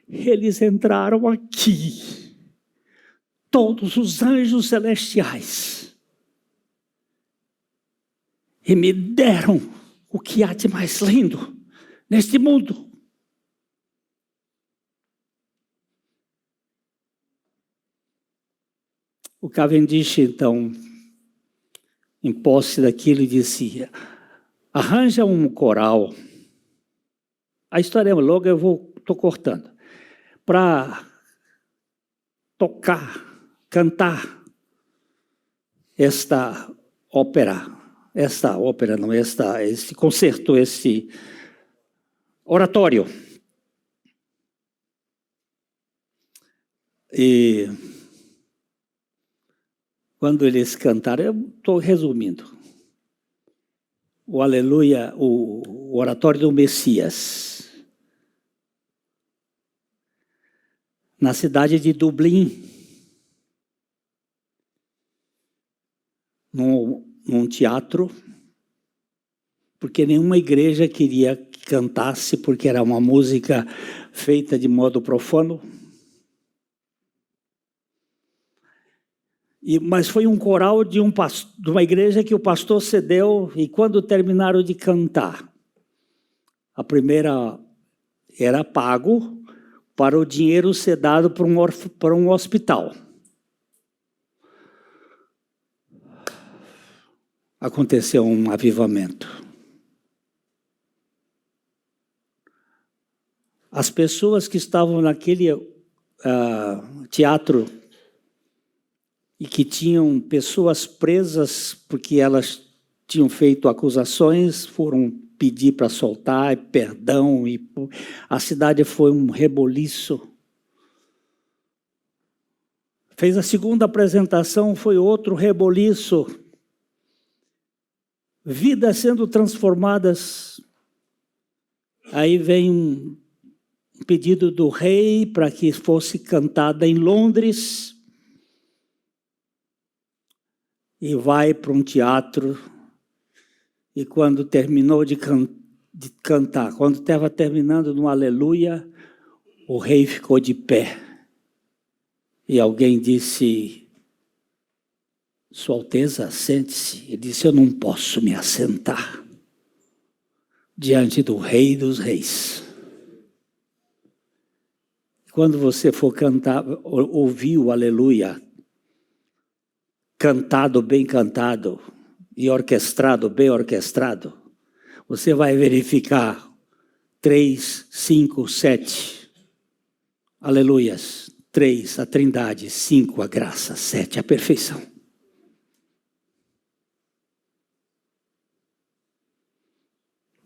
eles entraram aqui, todos os anjos celestiais, e me deram o que há de mais lindo neste mundo. O Cavendish, então, em posse daquilo, disse: arranja um coral. A história é longa, eu estou cortando. Para tocar, cantar esse concerto, esse oratório. E quando eles cantaram, eu estou resumindo, o Aleluia, o oratório do Messias, na cidade de Dublin, num teatro, porque nenhuma igreja queria que cantasse, porque era uma música feita de modo profano. Mas foi um coral de uma igreja que o pastor cedeu, e quando terminaram de cantar, a primeira era pago para o dinheiro ser dado para um hospital. Aconteceu um avivamento. As pessoas que estavam naquele teatro e que tinham pessoas presas porque elas tinham feito acusações, foram pedir para soltar, perdão, e a cidade foi um reboliço. Fez a segunda apresentação, foi outro reboliço. Vidas sendo transformadas. Aí vem um pedido do rei para que fosse cantada em Londres. E vai para um teatro, e quando terminou de cantar, quando estava terminando no Aleluia, o rei ficou de pé. E alguém disse: Sua Alteza, sente-se. Ele disse, eu não posso me assentar diante do Rei dos Reis. Quando você for cantar, ouvir o aleluia, cantado, bem cantado, e orquestrado, bem orquestrado, você vai verificar 3, 5, 7, aleluias, 3, a trindade, 5, a graça, 7, a perfeição.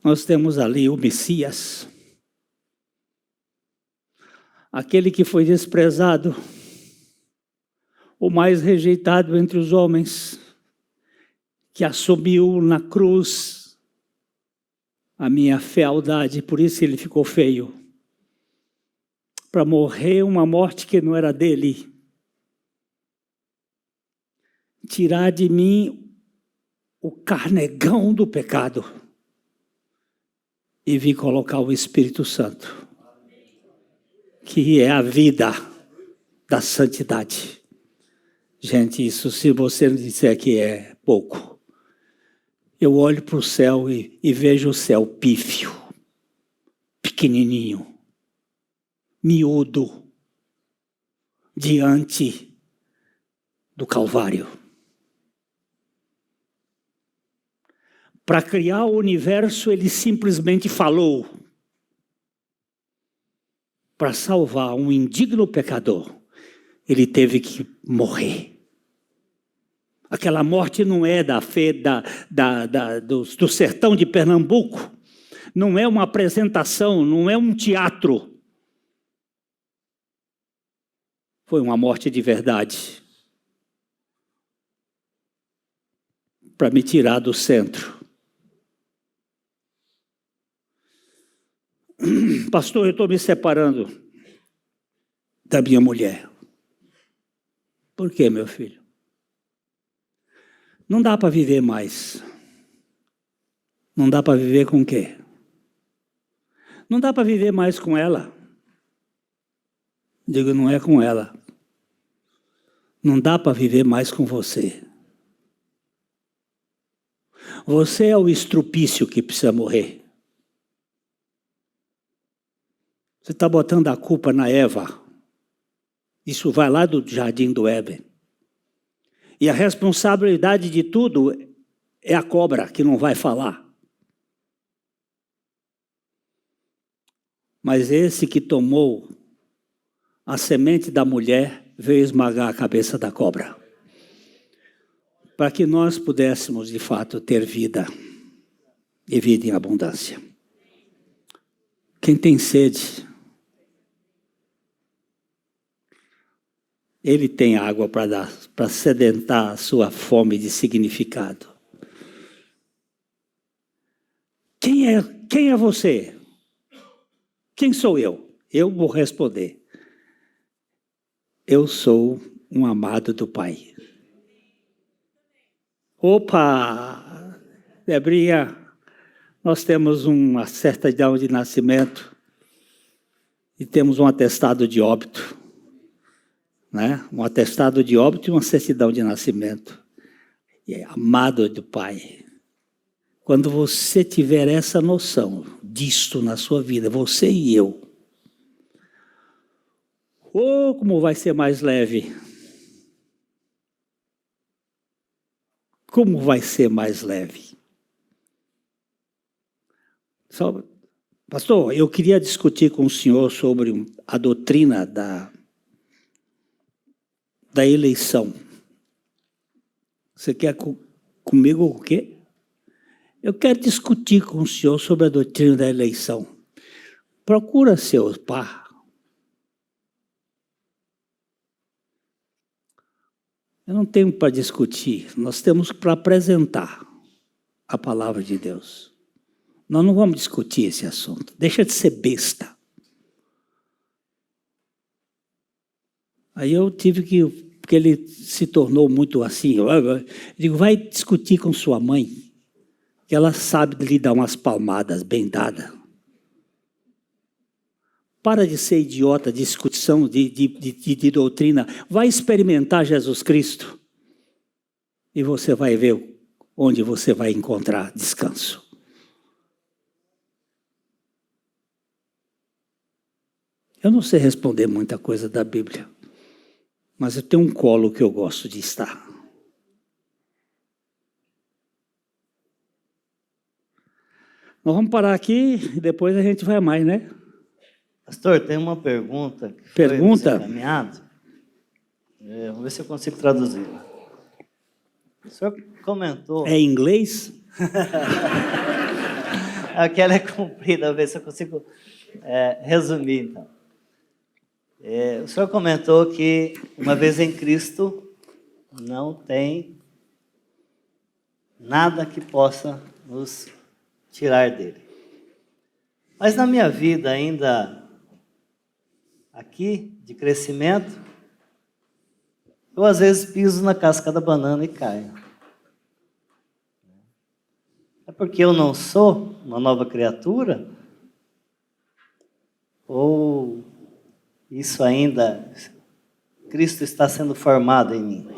Nós temos ali o Messias, aquele que foi desprezado, o mais rejeitado entre os homens, que assumiu na cruz a minha fealdade, por isso ele ficou feio, para morrer uma morte que não era dele, tirar de mim o carnegão do pecado e vir colocar o Espírito Santo, que é a vida da santidade. Gente, isso se você não disser que é pouco, eu olho para o céu e vejo o céu pífio, pequenininho, miúdo, diante do Calvário. Para criar o universo, ele simplesmente falou. Para salvar um indigno pecador, ele teve que morrer. Aquela morte não é da fé do sertão de Pernambuco, não é uma apresentação, não é um teatro. Foi uma morte de verdade. Para me tirar do centro. Pastor, eu estou me separando da minha mulher. Por quê, meu filho? Não dá para viver mais. Não dá para viver com o quê? Não dá para viver mais com ela. Digo, não é com ela. Não dá para viver mais com você. Você é o estrupício que precisa morrer. Você está botando a culpa na Eva. Isso vai lá do jardim do Éden. E a responsabilidade de tudo é a cobra, que não vai falar. Mas esse que tomou a semente da mulher veio esmagar a cabeça da cobra. Para que nós pudéssemos, de fato, ter vida. E vida em abundância. Quem tem sede, ele tem água para dar, para sedentar a sua fome de significado. Quem é você? Quem sou eu? Eu vou responder. Eu sou um amado do Pai. Opa! Debrinha, nós temos uma certidão de nascimento e temos um atestado de óbito. Né? Um atestado de óbito e uma certidão de nascimento. E é amado do Pai. Quando você tiver essa noção disto na sua vida, você e eu, como vai ser mais leve. Como vai ser mais leve. Pastor, eu queria discutir com o senhor sobre a doutrina da eleição. Você quer comigo o quê? Eu quero discutir com o senhor sobre a doutrina da eleição. Procura seu par. Eu não tenho para discutir, nós temos para apresentar a palavra de Deus. Nós não vamos discutir esse assunto. Deixa de ser besta. Aí eu tive porque ele se tornou muito assim. Eu digo, vai discutir com sua mãe, que ela sabe lhe dar umas palmadas bem dadas. Para de ser idiota de discussão de doutrina. Vai experimentar Jesus Cristo. e você vai ver onde você vai encontrar descanso. Eu não sei responder muita coisa da Bíblia, mas eu tenho um colo que eu gosto de estar. Nós vamos parar aqui e depois a gente vai mais, né? Pastor, tem uma pergunta que Pergunta? foi encaminhada. Vamos ver se eu consigo traduzir. O senhor comentou... É em inglês? Aquela é comprida, vamos ver se eu consigo resumir, então. O senhor comentou que uma vez em Cristo não tem nada que possa nos tirar dele. Mas na minha vida ainda aqui, de crescimento, eu às vezes piso na casca da banana e caio. É porque eu não sou uma nova criatura? Ou isso ainda, Cristo está sendo formado em mim?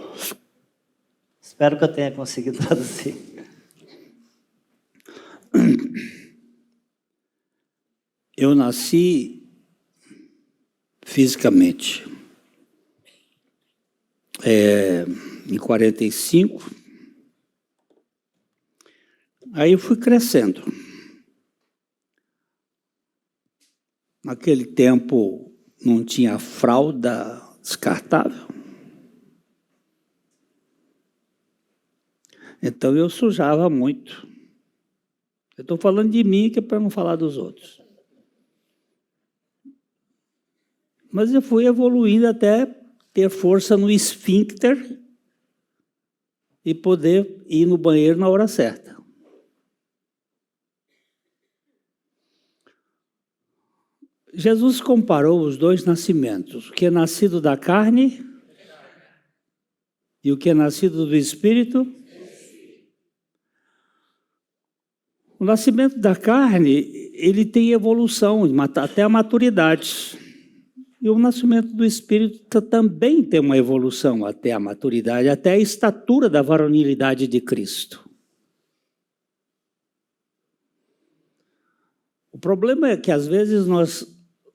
Espero que eu tenha conseguido traduzir. Eu nasci fisicamente em 45. Aí eu fui crescendo. Naquele tempo não tinha fralda descartável. Então eu sujava muito. Eu estou falando de mim, que é para não falar dos outros. Mas eu fui evoluindo até ter força no esfíncter e poder ir no banheiro na hora certa. Jesus comparou os dois nascimentos, o que é nascido da carne e o que é nascido do Espírito. O nascimento da carne, ele tem evolução, até a maturidade. E o nascimento do Espírito também tem uma evolução até a maturidade, até a estatura da varonilidade de Cristo. O problema é que, às vezes, nós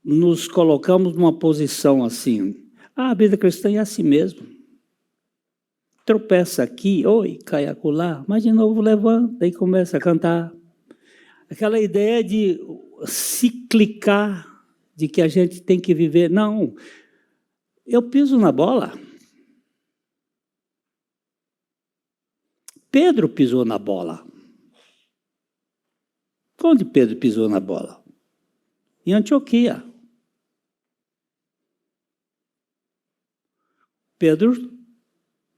nos colocamos numa posição assim. A vida cristã é assim mesmo. Tropeça aqui, oi, cai acolá, mas de novo levanta e começa a cantar. Aquela ideia de ciclicar, de que a gente tem que viver. Não, eu piso na bola. Pedro pisou na bola. Onde Pedro pisou na bola? Em Antioquia. Pedro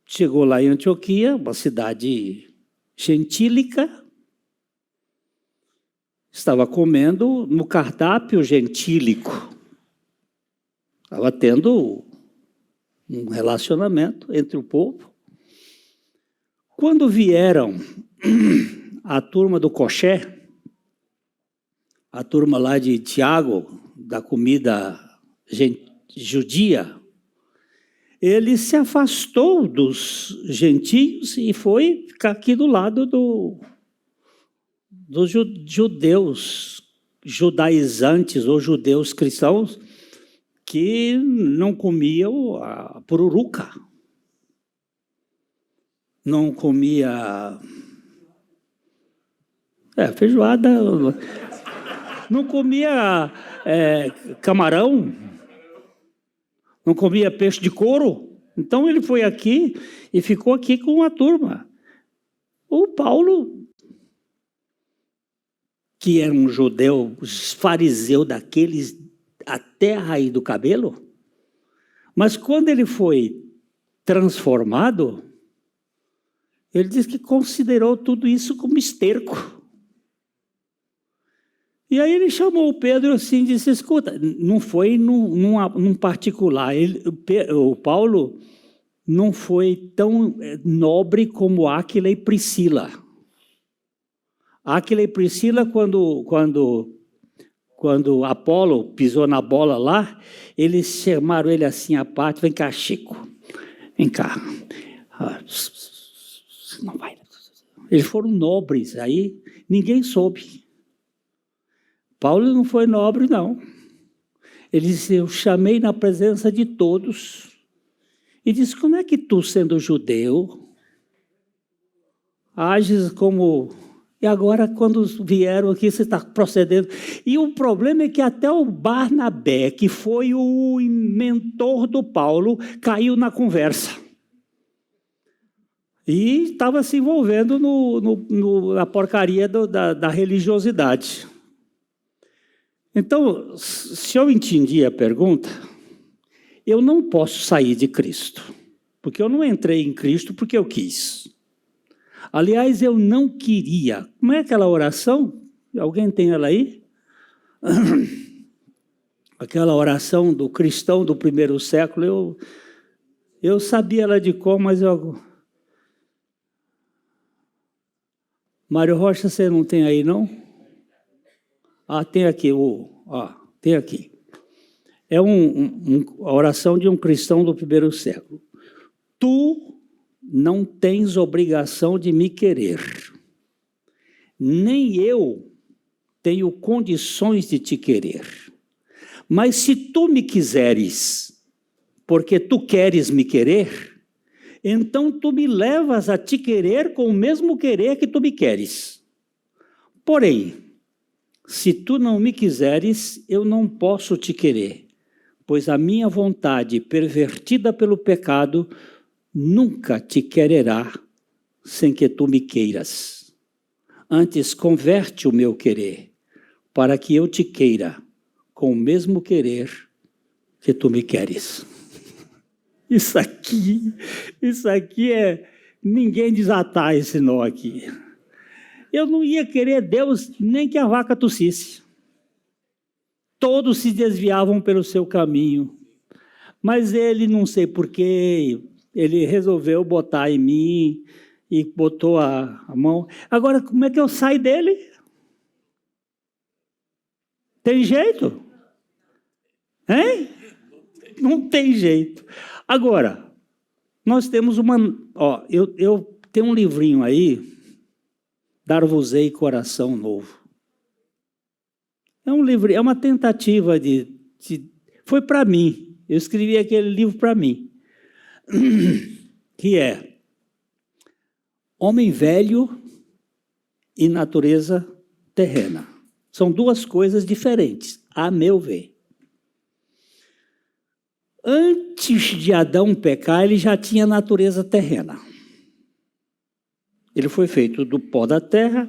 chegou lá em Antioquia, uma cidade gentílica, estava comendo no cardápio gentílico. Estava tendo um relacionamento entre o povo. Quando vieram a turma do coxé, a turma lá de Tiago, da comida judia, ele se afastou dos gentios e foi ficar aqui do lado dos judeus judaizantes ou judeus cristãos que não comiam a pururuca, não comia feijoada, não comia camarão, não comia peixe de couro. Então ele foi aqui e ficou aqui com a turma. O Paulo, que era um judeu fariseu daqueles até a raiz do cabelo, mas quando ele foi transformado, ele diz que considerou tudo isso como esterco. E aí ele chamou o Pedro assim e disse, escuta, não foi num particular, o Paulo não foi tão nobre como Áquila e Priscila. Áquila e Priscila, quando Apolo pisou na bola lá, eles chamaram ele assim à parte, vem cá, Chico, vem cá. Não vai. Eles foram nobres, aí ninguém soube. Paulo não foi nobre, não. Ele disse, eu chamei na presença de todos e disse, como é que tu, sendo judeu, ages como... E agora, quando vieram aqui, você está procedendo. E o problema é que até o Barnabé, que foi o mentor do Paulo, caiu na conversa. E estava se envolvendo na porcaria da religiosidade. Então, se eu entendi a pergunta, eu não posso sair de Cristo. Porque eu não entrei em Cristo porque eu quis. Aliás, eu não queria. Como é aquela oração? Alguém tem ela aí? Aquela oração do cristão do primeiro século, eu sabia ela de cor, mas eu... Mário Rocha, você não tem aí, não? Ah, tem aqui. Tem aqui. É a oração de um cristão do primeiro século. Tu não tens obrigação de me querer, nem eu tenho condições de te querer. Mas se tu me quiseres, porque tu queres me querer, então tu me levas a te querer com o mesmo querer que tu me queres. Porém, se tu não me quiseres, eu não posso te querer, pois a minha vontade, pervertida pelo pecado, nunca te quererá sem que tu me queiras. Antes, converte o meu querer, para que eu te queira com o mesmo querer que tu me queres. Isso aqui é... Ninguém desatar esse nó aqui. Eu não ia querer Deus nem que a vaca tossisse. Todos se desviavam pelo seu caminho. Mas ele, não sei porquê, ele resolveu botar em mim e botou a mão. Agora, como é que eu saio dele? Tem jeito? Hein? Não tem jeito. Agora, nós temos uma... eu tenho um livrinho aí, Dar-vos-ei Coração Novo. É um livro, é uma tentativa foi para mim. Eu escrevi aquele livro para mim. Que é Homem Velho e Natureza Terrena. São duas coisas diferentes, a meu ver. Antes de Adão pecar, ele já tinha natureza terrena. Ele foi feito do pó da terra,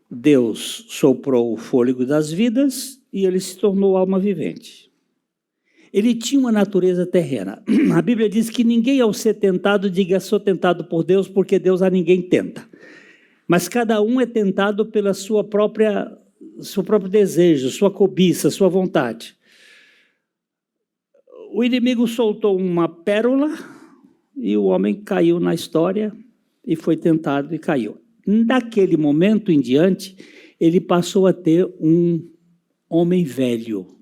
Deus soprou o fôlego das vidas e ele se tornou alma vivente. Ele tinha uma natureza terrena. A Bíblia diz que ninguém, ao ser tentado, diga, sou tentado por Deus, porque Deus a ninguém tenta. Mas cada um é tentado pela seu próprio desejo, sua cobiça, sua vontade. O inimigo soltou uma pérola e o homem caiu na história e foi tentado e caiu. Daquele momento em diante, ele passou a ter um homem velho,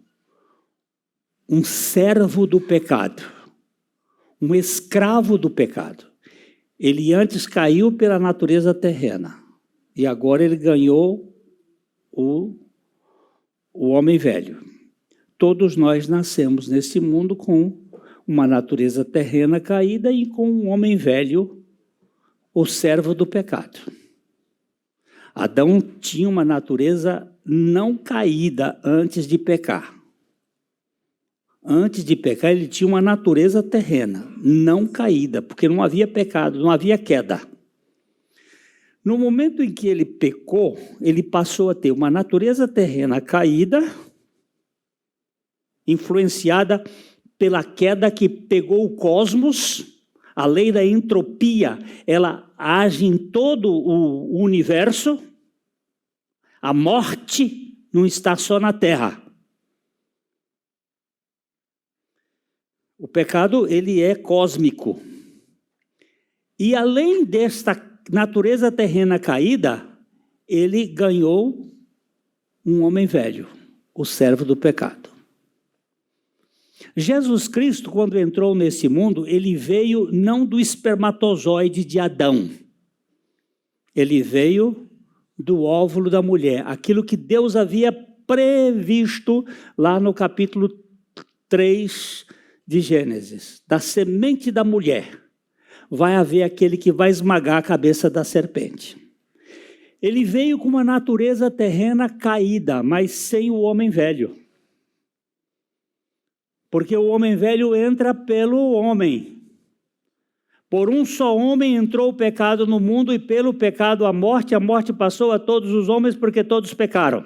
um servo do pecado, um escravo do pecado. Ele antes caiu pela natureza terrena e agora ele ganhou o homem velho. Todos nós nascemos nesse mundo com uma natureza terrena caída e com um homem velho, o servo do pecado. Adão tinha uma natureza não caída antes de pecar. Antes de pecar, ele tinha uma natureza terrena, não caída, porque não havia pecado, não havia queda. No momento em que ele pecou, ele passou a ter uma natureza terrena caída, influenciada pela queda que pegou o cosmos. A lei da entropia, ela age em todo o universo. A morte não está só na Terra. O pecado, ele é cósmico. E além desta natureza terrena caída, ele ganhou um homem velho, o servo do pecado. Jesus Cristo, quando entrou nesse mundo, ele veio não do espermatozoide de Adão. Ele veio do óvulo da mulher, aquilo que Deus havia previsto lá no capítulo 3 de Gênesis. Da semente da mulher vai haver aquele que vai esmagar a cabeça da serpente. Ele veio com uma natureza terrena caída, mas sem o homem velho. Porque o homem velho entra pelo homem. Por um só homem entrou o pecado no mundo, e pelo pecado a morte passou a todos os homens, porque todos pecaram.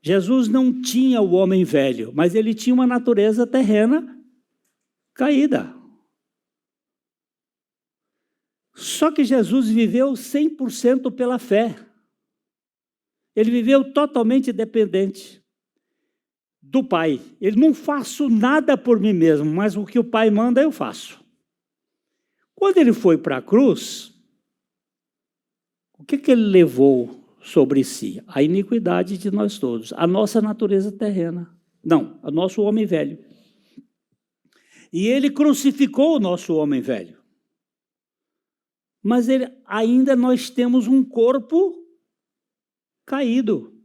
Jesus não tinha o homem velho, mas ele tinha uma natureza terrena caída. Só que Jesus viveu 100% pela fé. Ele viveu totalmente dependente do Pai. Ele não faço nada por mim mesmo, mas o que o Pai manda eu faço. Quando ele foi para a cruz, o que ele levou sobre si? A iniquidade de nós todos, a nossa natureza terrena. Não, o nosso homem velho. E ele crucificou o nosso homem velho. Mas ainda nós temos um corpo caído.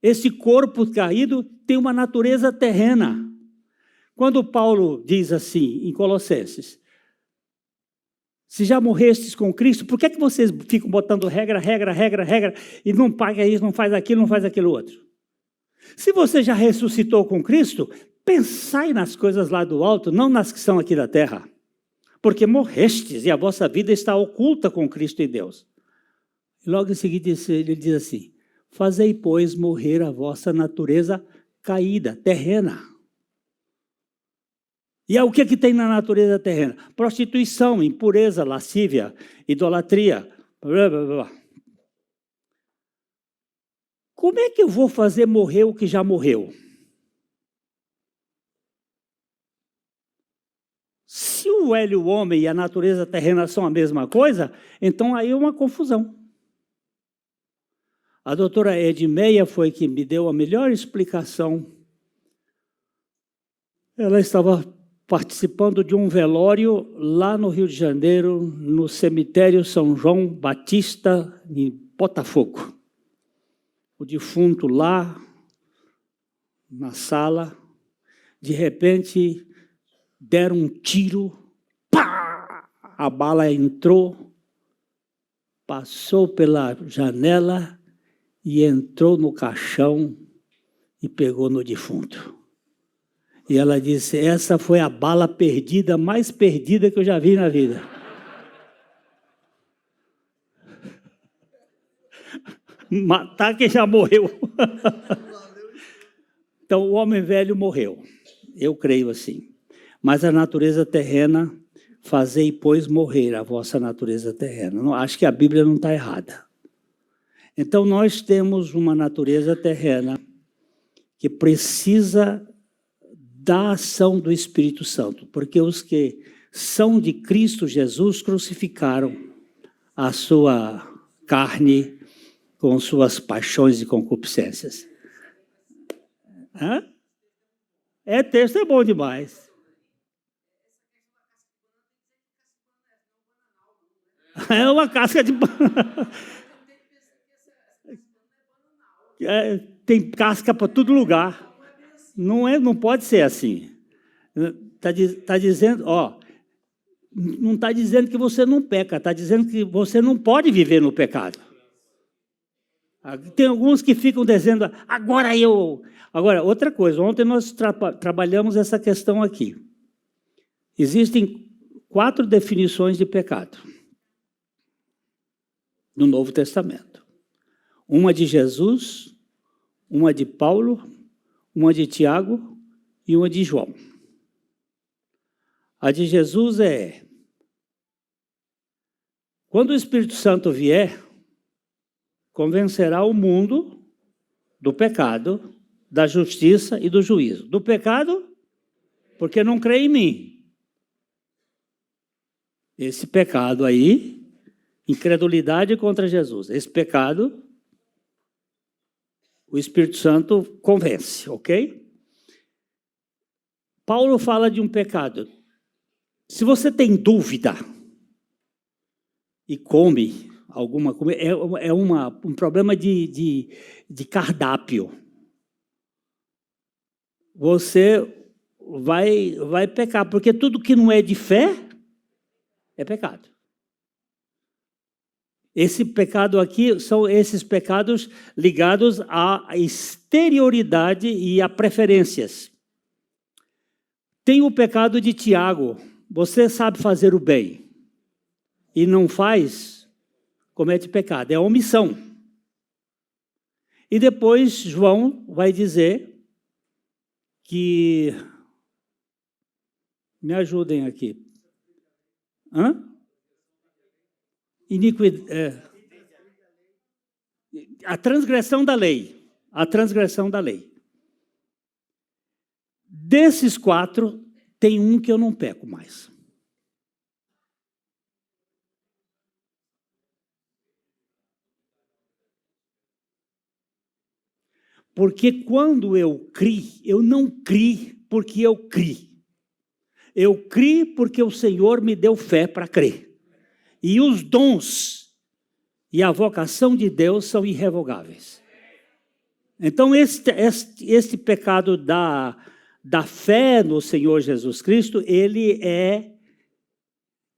Esse corpo caído tem uma natureza terrena. Quando Paulo diz assim, em Colossenses, se já morrestes com Cristo, por que vocês ficam botando regra, e não paga isso, não faz aquilo outro? Se você já ressuscitou com Cristo, pensai nas coisas lá do alto, não nas que são aqui da terra. Porque morrestes e a vossa vida está oculta com Cristo em Deus. E logo em seguida ele diz assim, fazei, pois, morrer a vossa natureza caída, terrena. E o que tem na natureza terrena? Prostituição, impureza, lascívia, idolatria. Blá, blá, blá. Como é que eu vou fazer morrer o que já morreu? Se o velho homem e a natureza terrena são a mesma coisa, então aí é uma confusão. A doutora Edmeia foi que me deu a melhor explicação. Ela estava participando de um velório lá no Rio de Janeiro, no cemitério São João Batista, em Botafogo. O defunto lá, na sala, de repente deram um tiro, pá! A bala entrou, passou pela janela e entrou no caixão e pegou no defunto. E ela disse, essa foi a bala perdida, mais perdida que eu já vi na vida. Matar quem já morreu. Então, o homem velho morreu. Eu creio assim. Mas a natureza terrena, fazei, pois, morrer a vossa natureza terrena. Não, acho que a Bíblia não está errada. Então, nós temos uma natureza terrena que precisa da ação do Espírito Santo, porque os que são de Cristo Jesus crucificaram a sua carne com suas paixões e concupiscências. Hã? Texto é bom demais. É uma casca de banana. Tem casca para todo lugar. Não pode ser assim. Está dizendo, não está dizendo que você não peca, está dizendo que você não pode viver no pecado. Tem alguns que ficam dizendo, agora eu... Agora, outra coisa, ontem nós trabalhamos essa questão aqui. Existem 4 definições de pecado no Novo Testamento. Uma de Jesus, uma de Paulo, uma de Tiago e uma de João. A de Jesus é, quando o Espírito Santo vier, convencerá o mundo do pecado, da justiça e do juízo. Do pecado, porque não crê em mim. Esse pecado aí, incredulidade contra Jesus. Esse pecado, o Espírito Santo convence, ok? Paulo fala de um pecado. Se você tem dúvida, e come alguma comida, é um problema de cardápio. Você vai pecar, porque tudo que não é de fé é pecado. Esse pecado aqui são esses pecados ligados à exterioridade e a preferências. Tem o pecado de Tiago. Você sabe fazer o bem e não faz, comete pecado. É omissão. E depois João vai dizer que... Me ajudem aqui. A transgressão da lei. A transgressão da lei. Desses 4, tem um que eu não peco mais. Porque quando eu criei, eu não criei porque eu criei. Eu criei porque o Senhor me deu fé para crer. E os dons e a vocação de Deus são irrevogáveis. Então, este pecado da fé no Senhor Jesus Cristo, ele é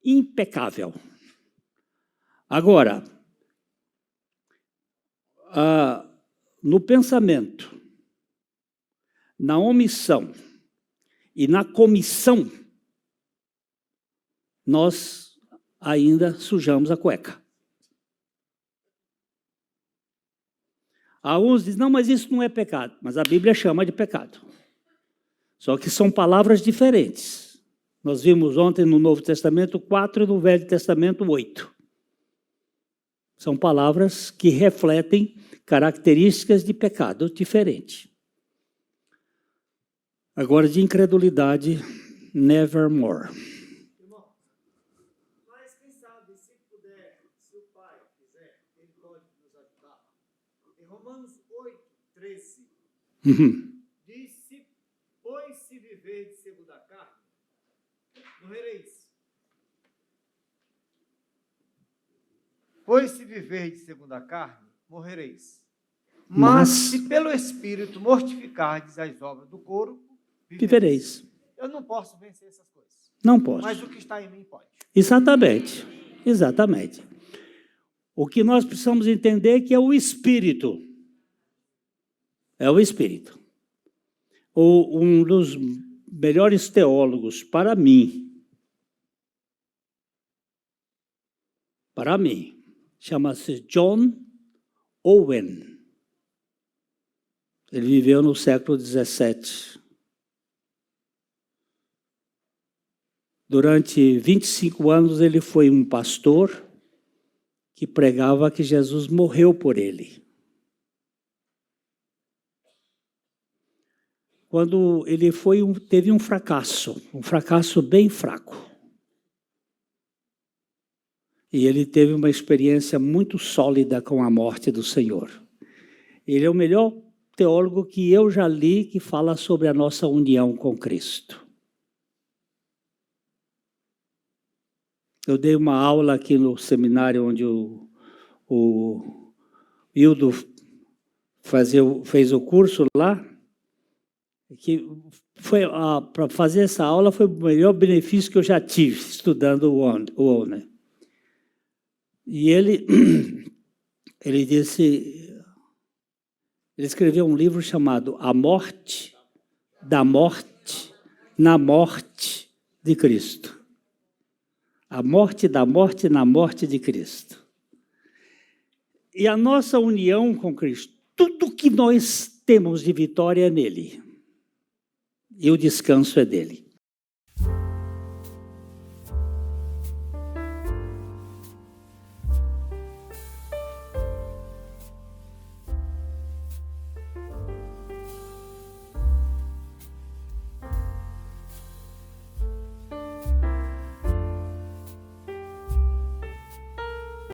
impecável. Agora, no pensamento, na omissão e na comissão, nós ainda sujamos a cueca. Alguns dizem, não, mas isso não é pecado. Mas a Bíblia chama de pecado. Só que são palavras diferentes. Nós vimos ontem no Novo Testamento 4 e no Velho Testamento 8. São palavras que refletem características de pecado diferente. Agora, de incredulidade, nevermore. Romanos 8:13 diz: pois se viverdes segundo a carne, morrereis. Pois se viverdes segundo a carne, morrereis. Mas se pelo Espírito mortificardes as obras do corpo, vivereis. Eu não posso vencer essas coisas. Não posso. Mas o que está em mim pode. Exatamente. Exatamente. O que nós precisamos entender é que é o Espírito. É o Espírito. Um dos melhores teólogos para mim, chama-se John Owen. Ele viveu no século XVII. Durante 25 anos ele foi um pastor que pregava que Jesus morreu por ele. Quando ele teve um fracasso bem fraco. E ele teve uma experiência muito sólida com a morte do Senhor. Ele é o melhor teólogo que eu já li que fala sobre a nossa união com Cristo. Eu dei uma aula aqui no seminário onde o Hildo fez o curso lá, que para fazer essa aula foi o melhor benefício que eu já tive estudando o Owen. E ele disse, ele escreveu um livro chamado A Morte da Morte na Morte de Cristo. A morte da morte na morte de Cristo. E a nossa união com Cristo, tudo que nós temos de vitória é nele. E o descanso é dele.